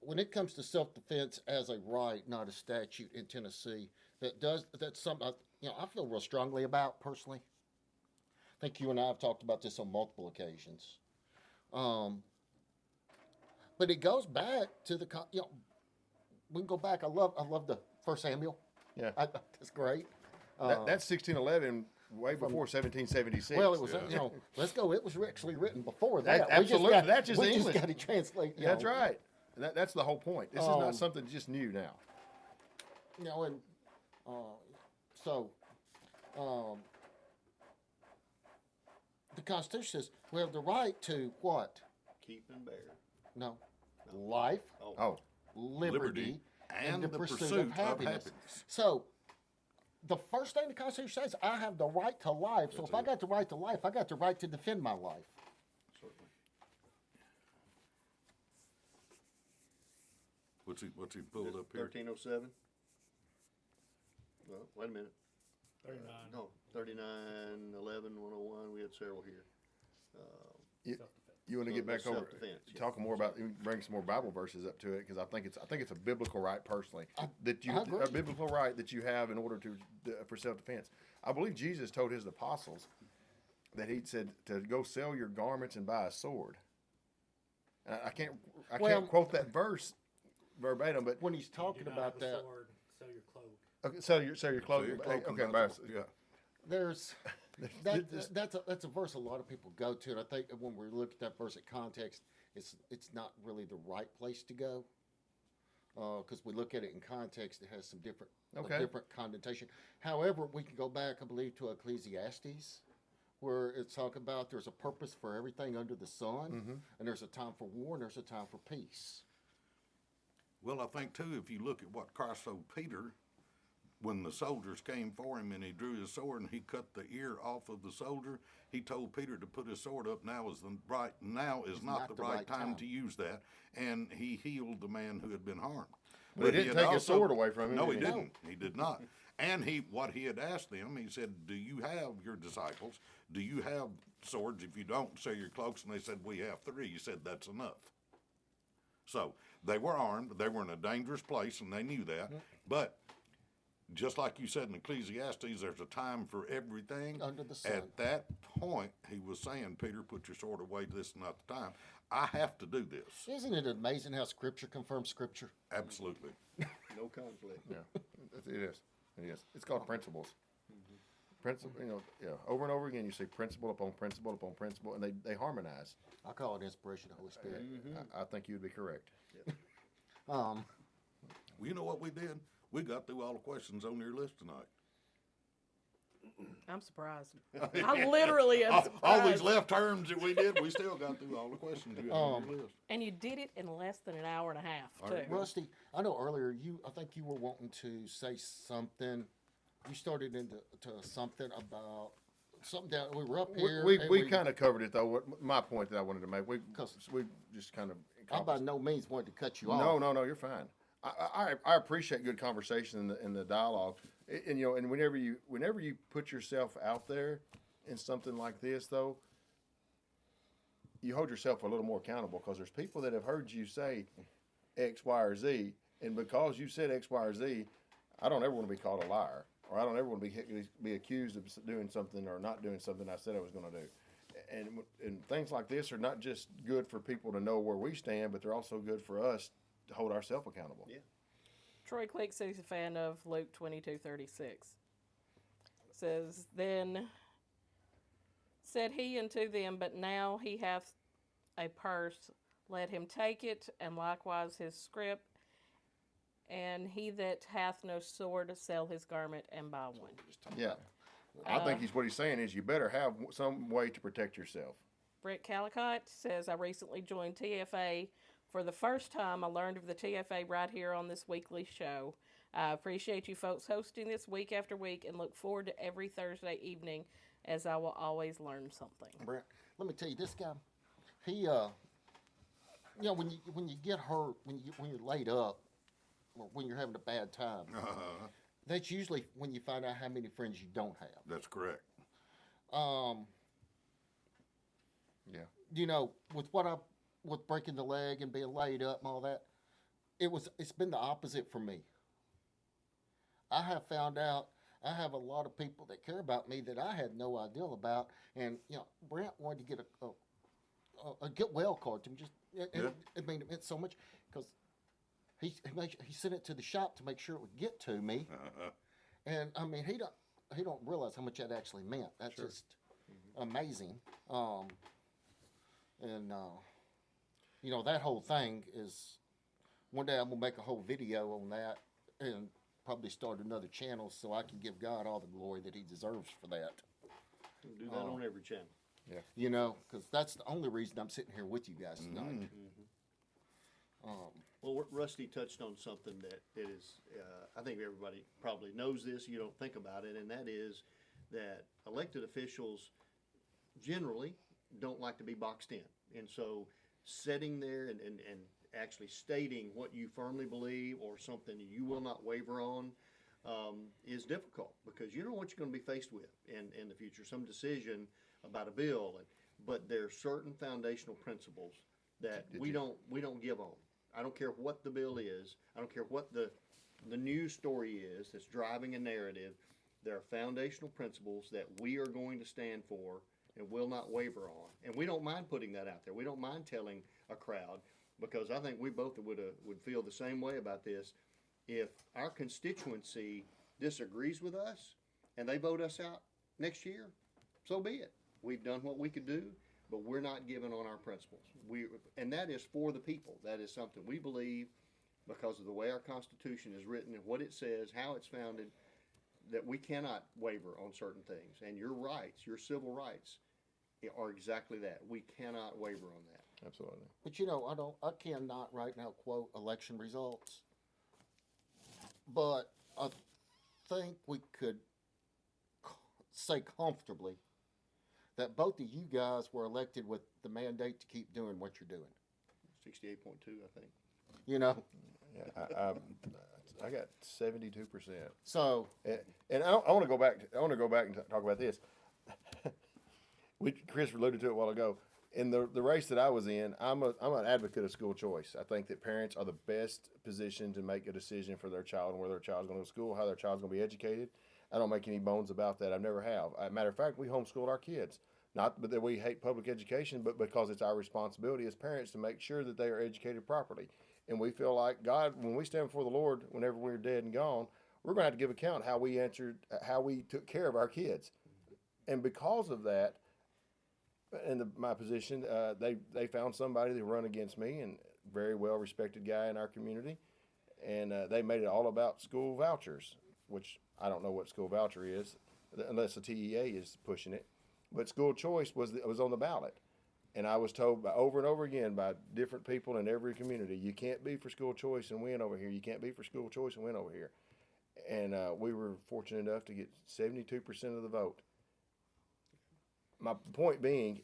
When it comes to self-defense as a right, not a statute in Tennessee, that's something I feel real strongly about personally. I think you and I have talked about this on multiple occasions. But it goes back to we can go back. I love the First Samuel. Yeah. That's great. That's 1611, way before 1776. Well, it was let's go. It was actually written before that. Absolutely, that's just we English. just got to translate. That's right. That's the whole point. This is not something just new now. And the Constitution says we have the right to what? Keep and bear. No, life, Oh, liberty, and the pursuit of happiness. happiness. So, the first thing the Constitution says, I have the right to life. So, if I got the right to life, I got the right to defend my life. Certainly. What's he pulled up here? 1307. Well, wait a minute. 39. No, 39, 11, 101. We had several here. you want to No, get back that's over self-defense, yeah. talking more about bring some more Bible verses up to it because I think it's a biblical right personally I agree. a biblical right that you have in order for self-defense. I believe Jesus told his apostles that he said to go sell your garments and buy a sword. And I can't quote that verse verbatim, but When he's talking Do not about have a that, sword, sell your cloak. okay, sell your clothing. Okay, buy a- Yeah. there's that's a verse a lot of people go to, and I think that when we look at that verse in context, it's not really the right place to go, because we look at it in context, it has some different connotation. However, we can go back, I believe, to Ecclesiastes, where it's talking about there's a purpose for everything under the sun, and there's a time for war and there's a time for peace. Well, I think too, if you look at what Christ told Peter, when the soldiers came for him and he drew his sword and he cut the ear off of the soldier, he told Peter to put his sword up. Now is not the right time to use that, and he healed the man who had been harmed. But he didn't take his sword away from him. No, he did he? didn't. He did not. And what he had asked them, he said, "Do you have your disciples? Do you have swords? If you don't, sell your cloaks." And they said, "We have 3." He said, "That's enough." So they were armed. They were in a dangerous place, and they knew that. But just like you said in Ecclesiastes, there's a time for everything. Under the sun. At that point, he was saying, "Peter, put your sword away. This is not the time. I have to do this." Isn't it amazing how Scripture confirms Scripture? Absolutely. No conflict. Yeah, it is. It is. It's called principles. Principle, over and over again, you see principle upon principle upon principle, and they harmonize. I call it inspiration of the Holy Spirit. I think you would be correct. Well, you know what we did? We got through all the questions on your list tonight. I'm surprised. I literally am surprised. All these left turns that we did, we still got through all the questions you had on your list. And you did it in less than an hour and a half, too. Rusty, I know earlier I think you were wanting to say something. You started into something about something that we were up here. We kind of covered it though. My point that I wanted to make, we just kind of. I by no means wanted to cut you off. No, you're fine. I appreciate good conversation in the dialogue, and whenever you put yourself out there in something like this, though, you hold yourself a little more accountable because there's people that have heard you say X, Y, or Z, and because you said X, Y, or Z, I don't ever want to be called a liar, or I don't ever want to be accused of doing something or not doing something I said I was going to do. And things like this are not just good for people to know where we stand, but they're also good for us to hold ourselves accountable. Yeah. Troy Click says he's a fan of Luke 22:36. Says, "Then said he unto them, but now he hath a purse, let him take it, and likewise his scrip. And he that hath no sword, sell his garment and buy one." Yeah. I think what he's saying is you better have some way to protect yourself. Brett Calicott says, "I recently joined TFA. For the first time, I learned of the TFA right here on this weekly show. I appreciate you folks hosting this week after week and look forward to every Thursday evening as I will always learn something." Brent, let me tell you, this guy, he you know, when you get hurt, when you're laid up, or when you're having a bad time, that's usually when you find out how many friends you don't have. That's correct. Yeah. You know, with breaking the leg and being laid up and all that, it's been the opposite for me. I have found out I have a lot of people that care about me that I had no idea about, and you know, Brent wanted to get a get well card to me. Just it meant so much because he sent it to the shop to make sure it would get to me, and I mean he don't realize how much that actually meant. That's just amazing. And you know, that whole thing is, one day I'm gonna make a whole video on that and probably start another channel so I can give God all the glory that He deserves for that. We'll do that on every channel. You know, because that's the only reason I'm sitting here with you guys tonight. Well, Rusty touched on something that is, I think everybody probably knows this, you don't think about it, and that is that elected officials generally don't like to be boxed in. And so sitting there and actually stating what you firmly believe or something you will not waver on is difficult, because you don't know what you're going to be faced with in the future, some decision about a bill. But there are certain foundational principles that we don't give on. I don't care what the bill is. I don't care what the news story is that's driving a narrative. There are foundational principles that we are going to stand for and will not waver on. And we don't mind putting that out there. We don't mind telling a crowd, because I think we both would feel the same way about this. If our constituency disagrees with us and they vote us out next year, so be it. We've done what we could do, but we're not giving on our principles. And that is for the people. That is something we believe, because of the way our Constitution is written and what it says, how it's founded, that we cannot waver on certain things. And your rights, your civil rights, are exactly that. We cannot waver on that. Absolutely. But you know, I cannot right now quote election results, but I think we could say comfortably that both of you guys were elected with the mandate to keep doing what you're doing. 68.2, I think. You know, Yeah, I got 72%. so And I want to go back. I want to go back and talk about this. Chris alluded to it a while ago. In the race that I was in, I'm an advocate of school choice. I think that parents are the best positioned to make a decision for their child and where their child's going to go to school, how their child's going to be educated. I don't make any bones about that. I never have. As a matter of fact, we homeschooled our kids. Not that we hate public education, but because it's our responsibility as parents to make sure that they are educated properly. And we feel like God, when we stand before the Lord, whenever we're dead and gone, we're going to have to give account how we took care of our kids. And because of that, in my position, they found somebody to run against me, and very well respected guy in our community, and they made it all about school vouchers, which I don't know what school voucher is, unless the TEA is pushing it. But school choice was on the ballot, and I was told over and over again by different people in every community, you can't be for school choice and win over here. You can't be for school choice and win over here. And we were fortunate enough to get 72% of the vote. My point being,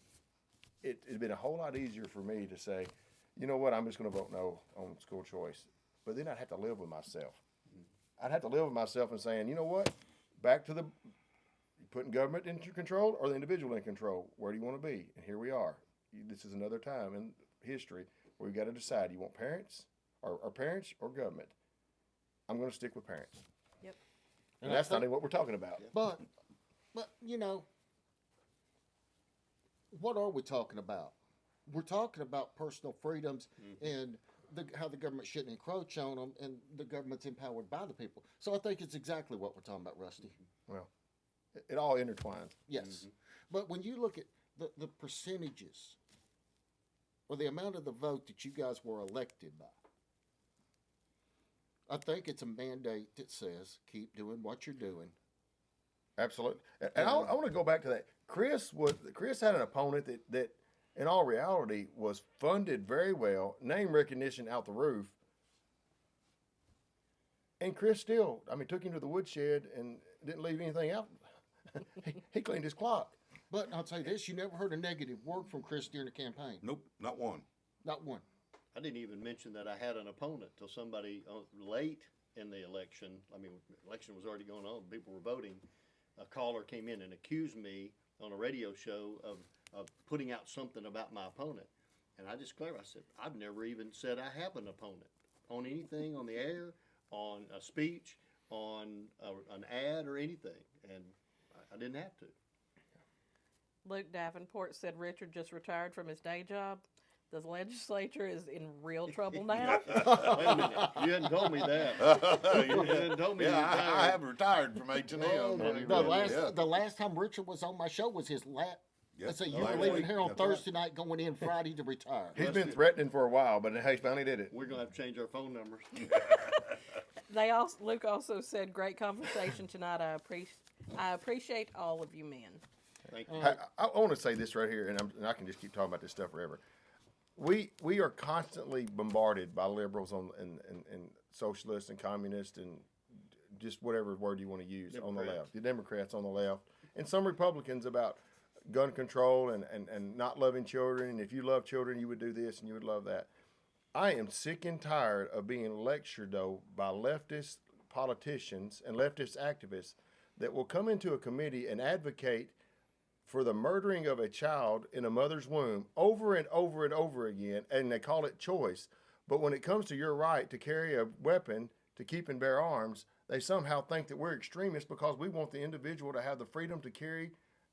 it'd been a whole lot easier for me to say, you know what, I'm just going to vote no on school choice. But then I'd have to live with myself. I'd have to live with myself and saying, you know what, back to putting government into control or the individual in control. Where do you want to be? And here we are. This is another time in history where we've got to decide, you want parents or parents or government? I'm going to stick with parents. Yep. And that's not even what we're talking about. But you know, what are we talking about? We're talking about personal freedoms and how the government shouldn't encroach on them, and the government's empowered by the people. So I think it's exactly what we're talking about, Rusty. Well, it all intertwines. Yes. But when you look at the percentages or the amount of the vote that you guys were elected by, I think it's a mandate that says keep doing what you're doing. Absolutely. And I want to go back to that. Chris had an opponent that in all reality was funded very well, name recognition out the roof. And Chris still, took him to the woodshed and didn't leave anything out. he cleaned his clock. But I'll tell you this, you never heard a negative word from Chris during the campaign. Nope, not one. Not one. I didn't even mention that I had an opponent till somebody late in the election. I mean, election was already going on. People were voting. A caller came in and accused me on a radio show of putting out something about my opponent. And I just clarified, I said, I've never even said I have an opponent on anything on the air, on a speech, on an ad or anything. And I didn't have to. Luke Davenport said Richard just retired from his day job. The legislature is in real trouble now. Wait a minute. You hadn't told me that. You hadn't told me you Yeah, retired. I have retired from H&M. Oh, my The last time Richard was on my show was his last. Yep. So you were Last leaving week. here on That's right. Thursday night, going in Friday to retire. He's been threatening for a while, but he finally did it. We're going to have to change our phone numbers. Luke also said, great conversation tonight. I appreciate all of you men. Thank you. I want to say this right here, and I can just keep talking about this stuff forever. We are constantly bombarded by liberals and socialists and communists and just whatever word you want to use on the Democrats. left. The Democrats on the left, and some Republicans about gun control and not loving children. And if you love children, you would do this and you would love that. I am sick and tired of being lectured, though, by leftist politicians and leftist activists that will come into a committee and advocate for the murdering of a child in a mother's womb over and over and over again, and they call it choice. But when it comes to your right to carry a weapon, to keep and bear arms, they somehow think that we're extremists because we want the individual to have the freedom to carry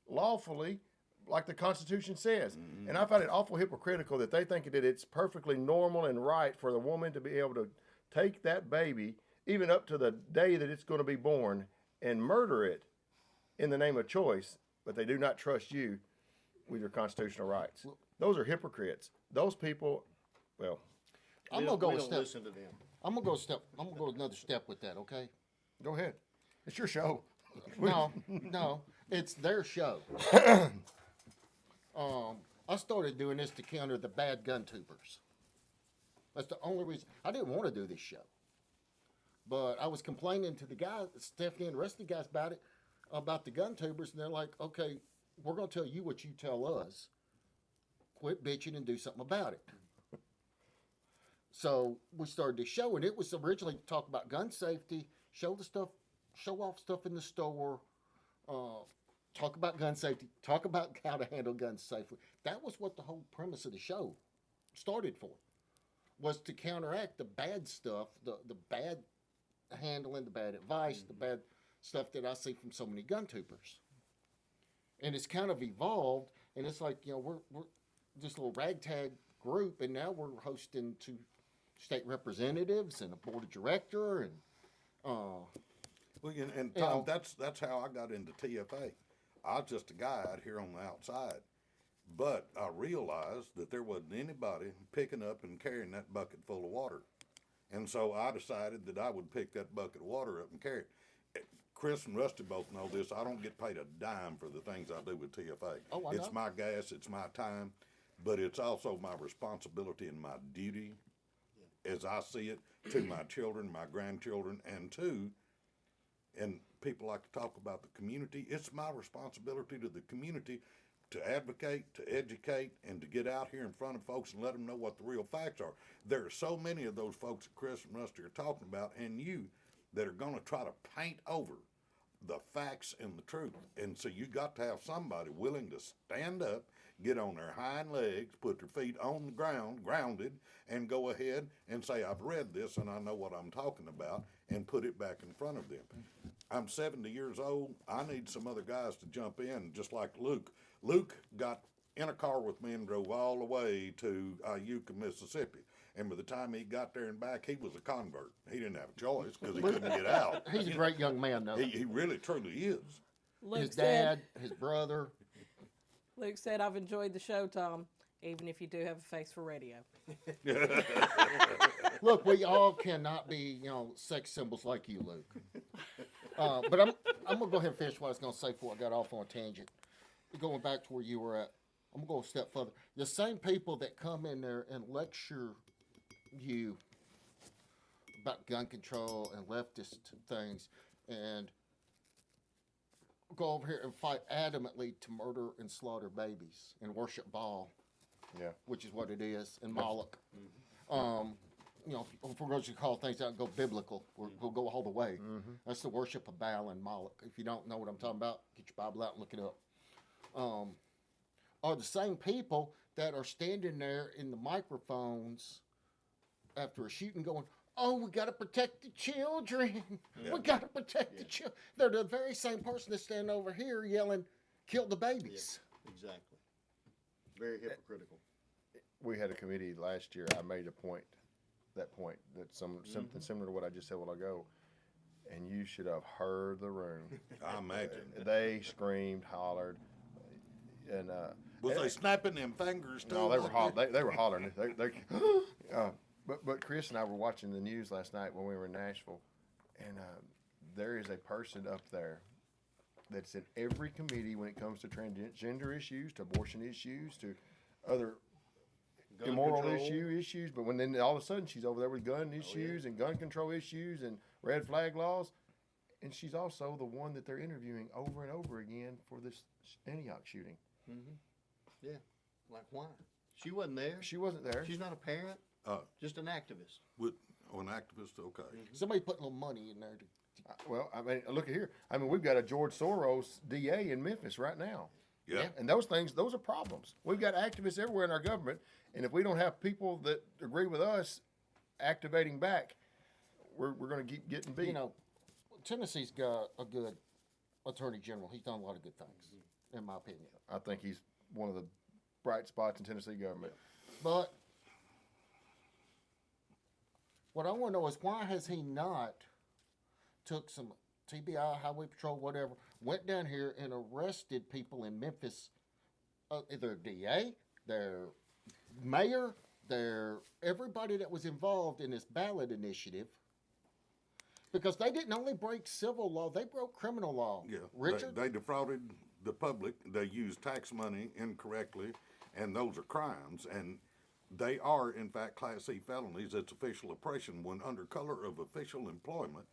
lawfully, like the Constitution says. Mm-hmm. And I find it awful hypocritical that they think that it's perfectly normal and right for the woman to be able to take that baby, even up to the day that it's going to be born, and murder it in the name of choice, but they do not trust you with your constitutional rights. Those are hypocrites. Those people, well, I'm gonna go we a don't step. listen to them. I'm gonna go another step with that. Okay. go ahead. It's your show. No, it's their show. I started doing this to counter the bad gun tubers. That's the only reason. I didn't want to do this show, but I was complaining to the guy, Stephanie, and the rest of the guys about the gun tubers, and they're like, "Okay, we're gonna tell you what you tell us. Quit bitching and do something about it." So we started this show, and it was originally to talk about gun safety, show off stuff in the store, talk about gun safety, talk about how to handle guns safely. That was what the whole premise of the show started for, was to counteract the bad stuff, the bad handling, the bad advice, the bad stuff that I see from so many gun tubers. And it's kind of evolved, and it's like, we're this little ragtag group, and now we're hosting two state representatives and a board of director, and Well, and You Tom, know. that's how I got into TFA. I was just a guy out here on the outside, but I realized that there wasn't anybody picking up and carrying that bucket full of water, and so I decided that I would pick that bucket of water up and carry it. Chris and Rusty both know this. I don't get paid a dime for the things I do with TFA. Oh, I It's know. my gas, it's my time, but it's also my responsibility and my duty, as I see it, to my children, my grandchildren, and people like to talk about the community. It's my responsibility to the community to advocate, to educate, and to get out here in front of folks and let them know what the real facts are. There are so many of those folks that Chris and Rusty are talking about, and you, that are going to try to paint over the facts and the truth. And so you got to have somebody willing to stand up, get on their hind legs, put their feet on the ground, grounded, and go ahead and say, I've read this and I know what I'm talking about, and put it back in front of them. I'm 70 years old. I need some other guys to jump in, just like Luke. Luke got in a car with me and drove all the way to Iuka, Mississippi. And by the time he got there and back, he was a convert. He didn't have a choice because he couldn't get out. he's a great young man, though. He really, truly is. His dad, his brother. Luke said, I've enjoyed the show, Tom, even if you do have a face for radio. Look, we all cannot be, sex symbols like you, Luke. But I'm gonna go ahead and finish what I was gonna say before I got off on a tangent. Going back to where you were at, I'm gonna go a step further. The same people that come in there and lecture you about gun control and leftist things, and go over here and fight adamantly to murder and slaughter babies and worship Baal, Yeah. which is what it is, and Moloch. You know, if we're going to call things out and go biblical, we'll go all the way. That's the worship of Baal and Moloch. If you don't know what I'm talking about, get your Bible out and look it up. Are the same people that are standing there in the microphones after a shooting going, oh, we got to protect the children. We got to protect the children. They're the very same person that's standing over here yelling, kill the babies. Exactly. Very hypocritical. We had a committee last year. I made that something similar to what I just said a while ago, and you should have heard the room. I imagine. They screamed, hollered, and Was they snapping them fingers too? no, they were they were hollering. But Chris and I were watching the news last night when we were in Nashville, and there is a person up there that's in every committee when it comes to transgender issues, to abortion issues, to other Gun immoral control. issues. But when then all of a sudden she's over there with gun issues and gun control issues and red flag laws, and she's also the one that they're interviewing over and over again for this Antioch shooting. Yeah. Like why? She wasn't there. She wasn't there. She's not a parent. Just an activist. An activist, okay. Somebody put a little money in there. Well, I mean, look at here. I mean, we've got a George Soros DA in Memphis right now. Yeah. And those are problems. We've got activists everywhere in our government, and if we don't have people that agree with us activating back, we're going to keep getting beat. You know, Tennessee's got a good attorney general. He's done a lot of good things, in my opinion. I think he's one of the bright spots in Tennessee government. But what I want to know is why has he not took some TBI, Highway Patrol, whatever, went down here and arrested people in Memphis, their DA, their mayor, everybody that was involved in this ballot initiative. Because they didn't only break civil law, they broke criminal law. Yeah. Richard? They defrauded the public. They used tax money incorrectly, and those are crimes. And they are, in fact, Class C felonies. It's official oppression when, under color of official employment,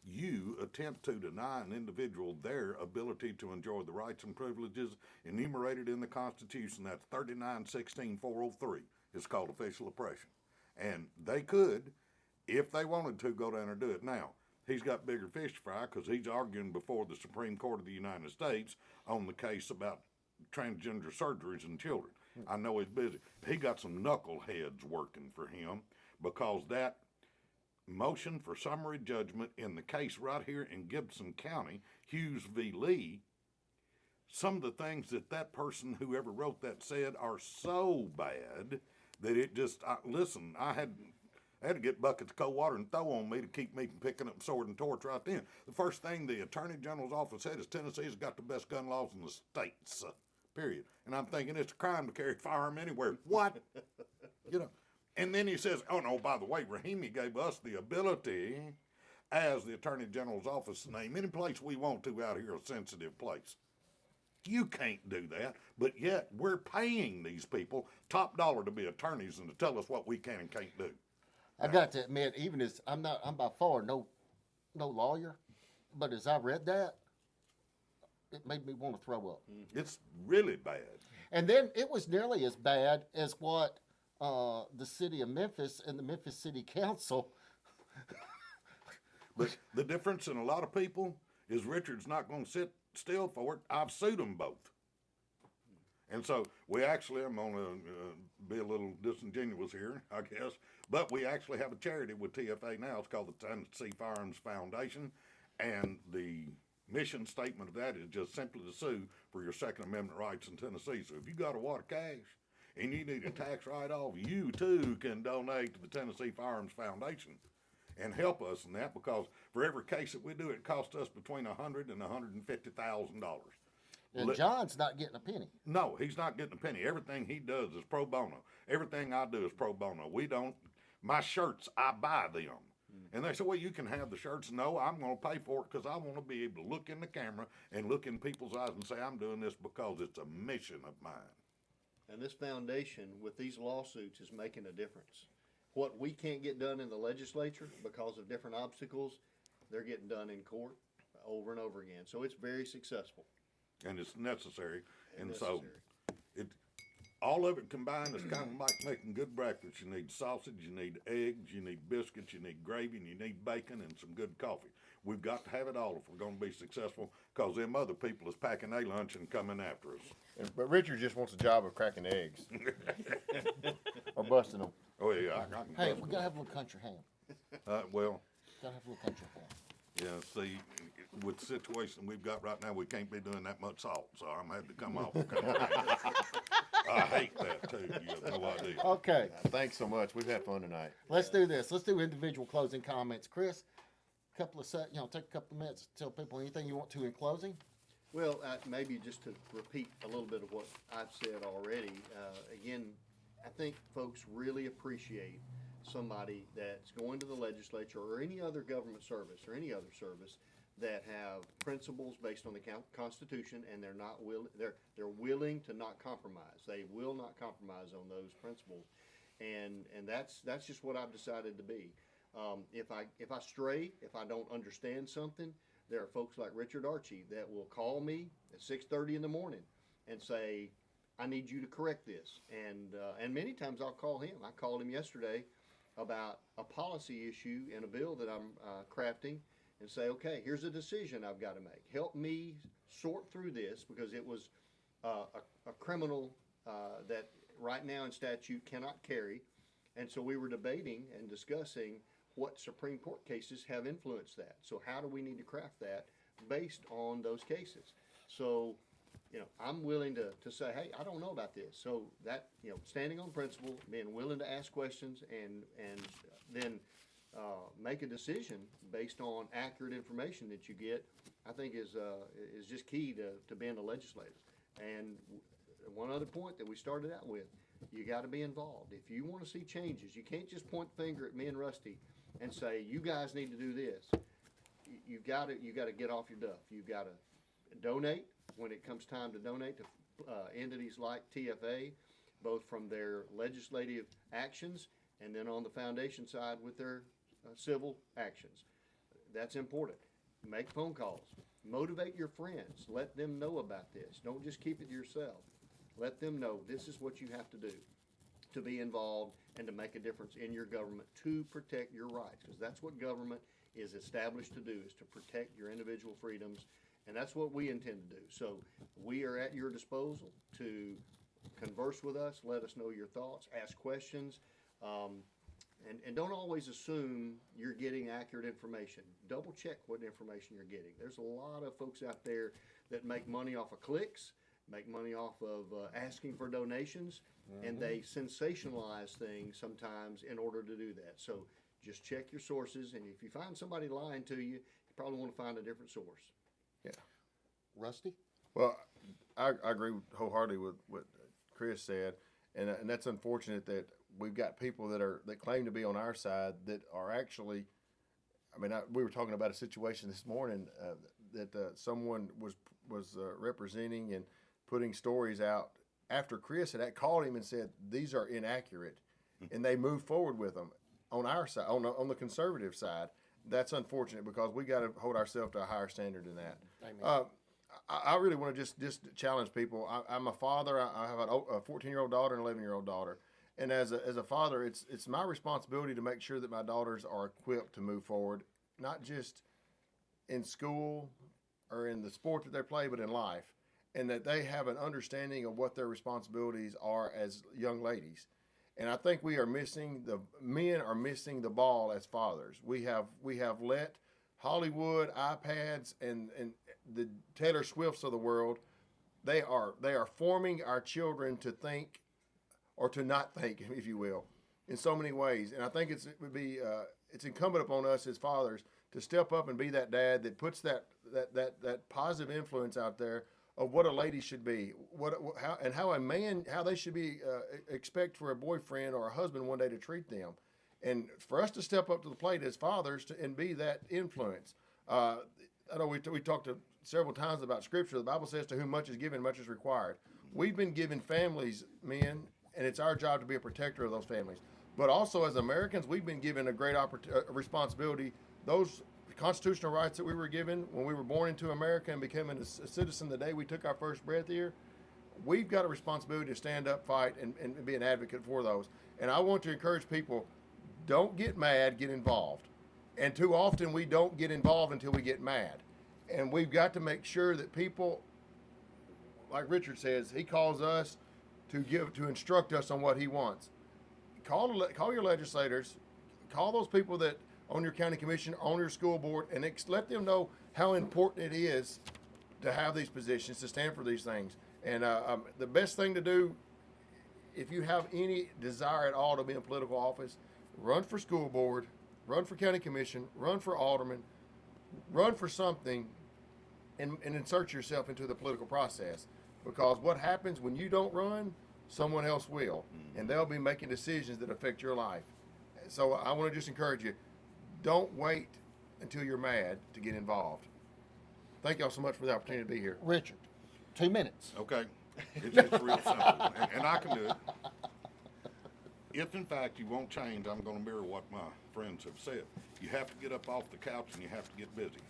you attempt to deny an individual their ability to enjoy the rights and privileges enumerated in the Constitution. That's 39-16-403. It's called official oppression. And they could, if they wanted to, go down and do it. Now, he's got bigger fish to fry because he's arguing before the Supreme Court of the United States on the case about transgender surgeries in children. I know he's busy. He got some knuckleheads working for him because that motion for summary judgment in the case right here in Gibson County, Hughes v. Lee, some of the things that person, whoever wrote that, said are so bad that it just, listen, I had to get buckets of cold water and throw on me to keep me from picking up sword and torch right then. The first thing the Attorney General's office said is Tennessee's got the best gun laws in the states, period. And I'm thinking it's a crime to carry a firearm anywhere. What? You know. And then he says, oh, no, by the way, Rahimi gave us the ability, as the Attorney General's office, to name any place we want to out here, a sensitive place. You can't do that, but yet we're paying these people top dollar to be attorneys and to tell us what we can and can't do. I got to admit, even as I'm by far no lawyer, but as I read that, it made me want to throw up. It's really bad. And then it was nearly as bad as what the city of Memphis and the Memphis City Council. But the difference in a lot of people is Richard's not going to sit still for it. I've sued them both. And so we actually, I'm going to be a little disingenuous here, I guess, but we actually have a charity with TFA now. It's called the Tennessee Firearms Foundation, and the mission statement of that is just simply to sue for your Second Amendment rights in Tennessee. So if you got a wad of cash and you need a tax write-off, you too can donate to the Tennessee Firearms Foundation and help us in that, because for every case that we do, it costs us between $100,000 and $150,000. And John's not getting a penny. No, he's not getting a penny. Everything he does is pro bono. Everything I do is pro bono. My shirts, I buy them. And they say, well, you can have the shirts. No, I'm going to pay for it because I want to be able to look in the camera and look in people's eyes and say, I'm doing this because it's a mission of mine. And this foundation, with these lawsuits, is making a difference. What we can't get done in the legislature because of different obstacles, they're getting done in court over and over again. So it's very successful. And it's necessary. And necessary. so all of it combined is kind of like making good breakfast. You need sausage, you need eggs, you need biscuits, you need gravy, and you need bacon and some good coffee. We've got to have it all if we're going to be successful, because them other people is packing their lunch and coming after us. But Richard just wants a job of cracking eggs or busting them. Oh yeah, I can. Hey, we gotta have a little country ham. Well, Gotta have a little country ham. yeah. See, with the situation we've got right now, we can't be doing that much salt, so I'm had to come off. I hate that too. You have no idea. Okay, Thanks so much. We've had fun tonight. let's do this. Let's do individual closing comments. Chris, couple of take a couple of minutes to tell people anything you want to in closing. Well, maybe just to repeat a little bit of what I've said already. Again, I think folks really appreciate somebody that's going to the legislature or any other government service or any other service that have principles based on the Constitution, and they're not they're willing to not compromise. They will not compromise on those principles, and that's just what I've decided to be. If I stray, if I don't understand something, there are folks like Richard Archie that will call me at 6:30 in the morning and say, "I need you to correct this." And many times I'll call him. I called him yesterday about a policy issue in a bill that I'm crafting, and say, "Okay, here's a decision I've got to make. Help me sort through this, because it was a criminal that right now in statute cannot carry." And so we were debating and discussing what Supreme Court cases have influenced that. So how do we need to craft that based on those cases? So, I'm willing to say, hey, I don't know about this. So that, standing on principle, being willing to ask questions, and then make a decision based on accurate information that you get, I think is just key to being a legislator. And one other point that we started out with, you got to be involved. If you want to see changes, you can't just point the finger at me and Rusty and say, you guys need to do this. You got to get off your duff. You got to donate when it comes time to donate to entities like TFA, both from their legislative actions and then on the foundation side with their civil actions. That's important. Make phone calls. Motivate your friends. Let them know about this. Don't just keep it to yourself. Let them know this is what you have to do to be involved and to make a difference in your government to protect your rights, because that's what government is established to do, is to protect your individual freedoms, and that's what we intend to do. So we are at your disposal to converse with us, let us know your thoughts, ask questions, and don't always assume you're getting accurate information. Double check what information you're getting. There's a lot of folks out there that make money off of clicks, make money off of asking for donations, and they sensationalize things sometimes in order to do that. So just check your sources, and if you find somebody lying to you, you probably want to find a different source. Yeah. Rusty? Well, I agree wholeheartedly with what Chris said, and that's unfortunate that we've got people that claim to be on our side that are actually. I mean, we were talking about a situation this morning that someone was representing and putting stories out after Chris had called him and said these are inaccurate, and they moved forward with them on our side, on the conservative side. That's unfortunate, because we got to hold ourselves to a higher standard than that. Amen. I really want to just challenge people. I'm a father. I have a 14-year-old daughter and an 11-year-old daughter. And as a father, it's my responsibility to make sure that my daughters are equipped to move forward, not just in school or in the sport that they play, but in life, and that they have an understanding of what their responsibilities are as young ladies. And I think men are missing the ball as fathers. We have let Hollywood, iPads, and the Taylor Swifts of the world, they are forming our children to think or to not think, if you will, in so many ways. And I think it's incumbent upon us as fathers to step up and be that dad that puts that positive influence out there of what a lady should be, how they should be expect for a boyfriend or a husband one day to treat them, and for us to step up to the plate as fathers and be that influence. I know we talked several times about Scripture. The Bible says, "To whom much is given, much is required." We've been given families, men, and it's our job to be a protector of those families. But also as Americans, we've been given a great responsibility. Those constitutional rights that we were given when we were born into America and becoming a citizen the day we took our first breath here, we've got a responsibility to stand up, fight, and be an advocate for those. And I want to encourage people, don't get mad, get involved. And too often we don't get involved until we get mad. And we've got to make sure that people, like Richard says, he calls us to instruct us on what he wants. Call your legislators, call those people that on your county commission, on your school board, and let them know how important it is to have these positions, to stand for these things. And the best thing to do, if you have any desire at all to be in political office, run for school board, run for county commission, run for alderman, run for something, and insert yourself into the political process. Because what happens when you don't run, someone else will, and they'll be making decisions that affect your life. So I want to just encourage you, don't wait until you're mad to get involved. Thank y'all so much for the opportunity to be here. Richard, 2 minutes. Okay, it's real simple, and I can do it. If in fact you won't change, I'm going to mirror what my friends have said. You have to get up off the couch and you have to get busy.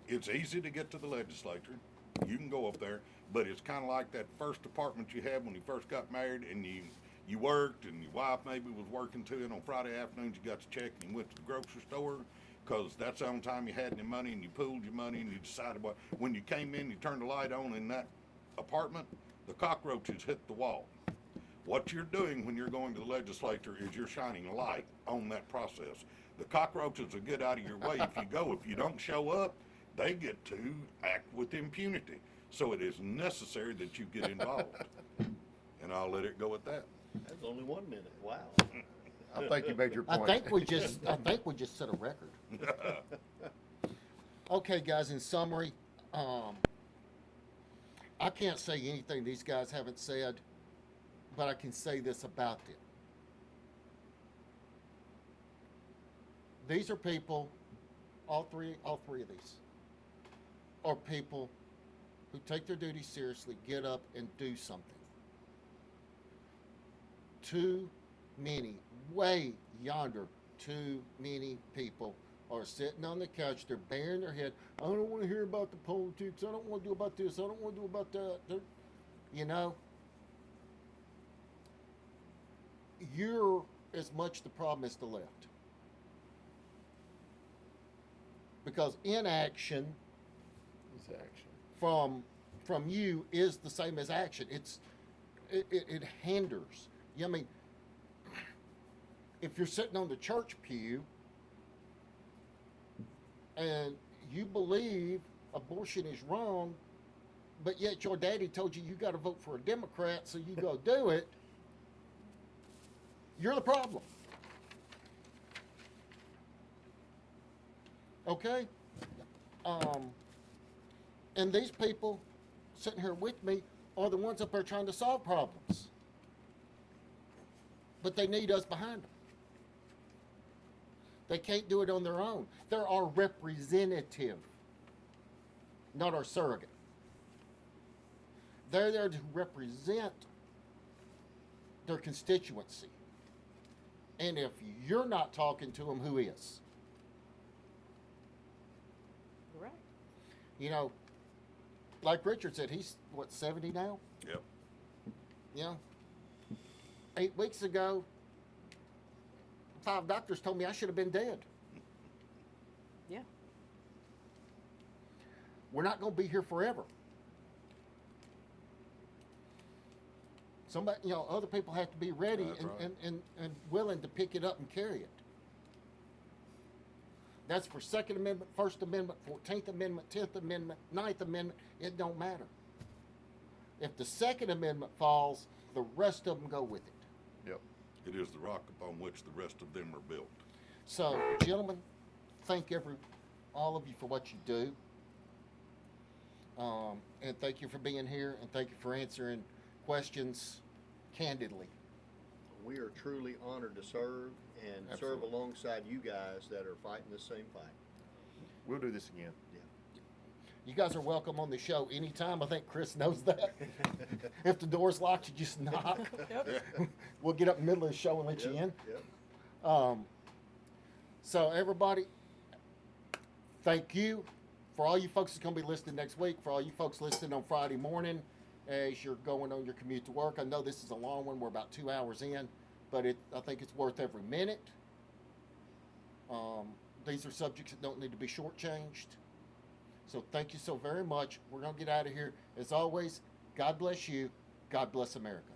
It's easy to get to the legislature. You can go up there, but it's kind of like that first apartment you had when you first got married, and you worked, and your wife maybe was working too, and on Friday afternoons you got the check and you went to the grocery store, because that's the only time you had any money, and you pooled your money, and you decided what. When you came in, you turned the light on in that apartment, the cockroaches hit the wall. What you're doing when you're going to the legislature is you're shining a light on that process. The cockroaches will get out of your way if you go. If you don't show up, they get to act with impunity. So it is necessary that you get involved. And I'll let it go at that. That's only 1 minute. Wow. I think you made your point. I think we just set a record. Okay, guys, in summary, I can't say anything these guys haven't said, but I can say this about them. These are people, all three of these are people who take their duty seriously, get up and do something. Too many, way yonder, too many people are sitting on the couch, they're bearing their head. I don't want to hear about the politics. I don't want to do about this. I don't want to do about that. You know, you're as much the problem as the left. Because inaction It's action. from you is the same as action. It hinders. I mean, if you're sitting on the church pew and you believe abortion is wrong, but yet your daddy told you got to vote for a Democrat, so you go do it, you're the problem. Okay? And these people sitting here with me are the ones up there trying to solve problems. But they need us behind them. They can't do it on their own. They're our representative, not our surrogate. They're there to represent their constituency. And if you're not talking to them, who is? Right. You know, like Richard said, he's, 70 now? Yep. Yeah. 8 weeks ago, 5 doctors told me I should have been dead. Yeah. We're not going to be here forever. Somebody, other people have to be ready That's right. and willing to pick it up and carry it. That's for Second Amendment, First Amendment, 14th Amendment, 10th Amendment, 9th Amendment. It don't matter. If the Second Amendment falls, the rest of them go with it. Yep. It is the rock upon which the rest of them are built. So, gentlemen, thank all of you for what you do. And thank you for being here, and thank you for answering questions candidly. We are truly honored to serve and serve Absolutely. alongside you guys that are fighting the same fight. We'll do this again. You guys are welcome on the show anytime. I think Chris knows that. If the door's locked, you just knock. Yep. We'll get up in the middle of the show and let you in. Yep. So everybody, thank you. For all you folks that's going to be listening next week, for all you folks listening on Friday morning, as you're going on your commute to work. I know this is a long one. We're about 2 hours in, but I think it's worth every minute. These are subjects that don't need to be shortchanged. So thank you so very much. We're going to get out of here. As always, God bless you. God bless America.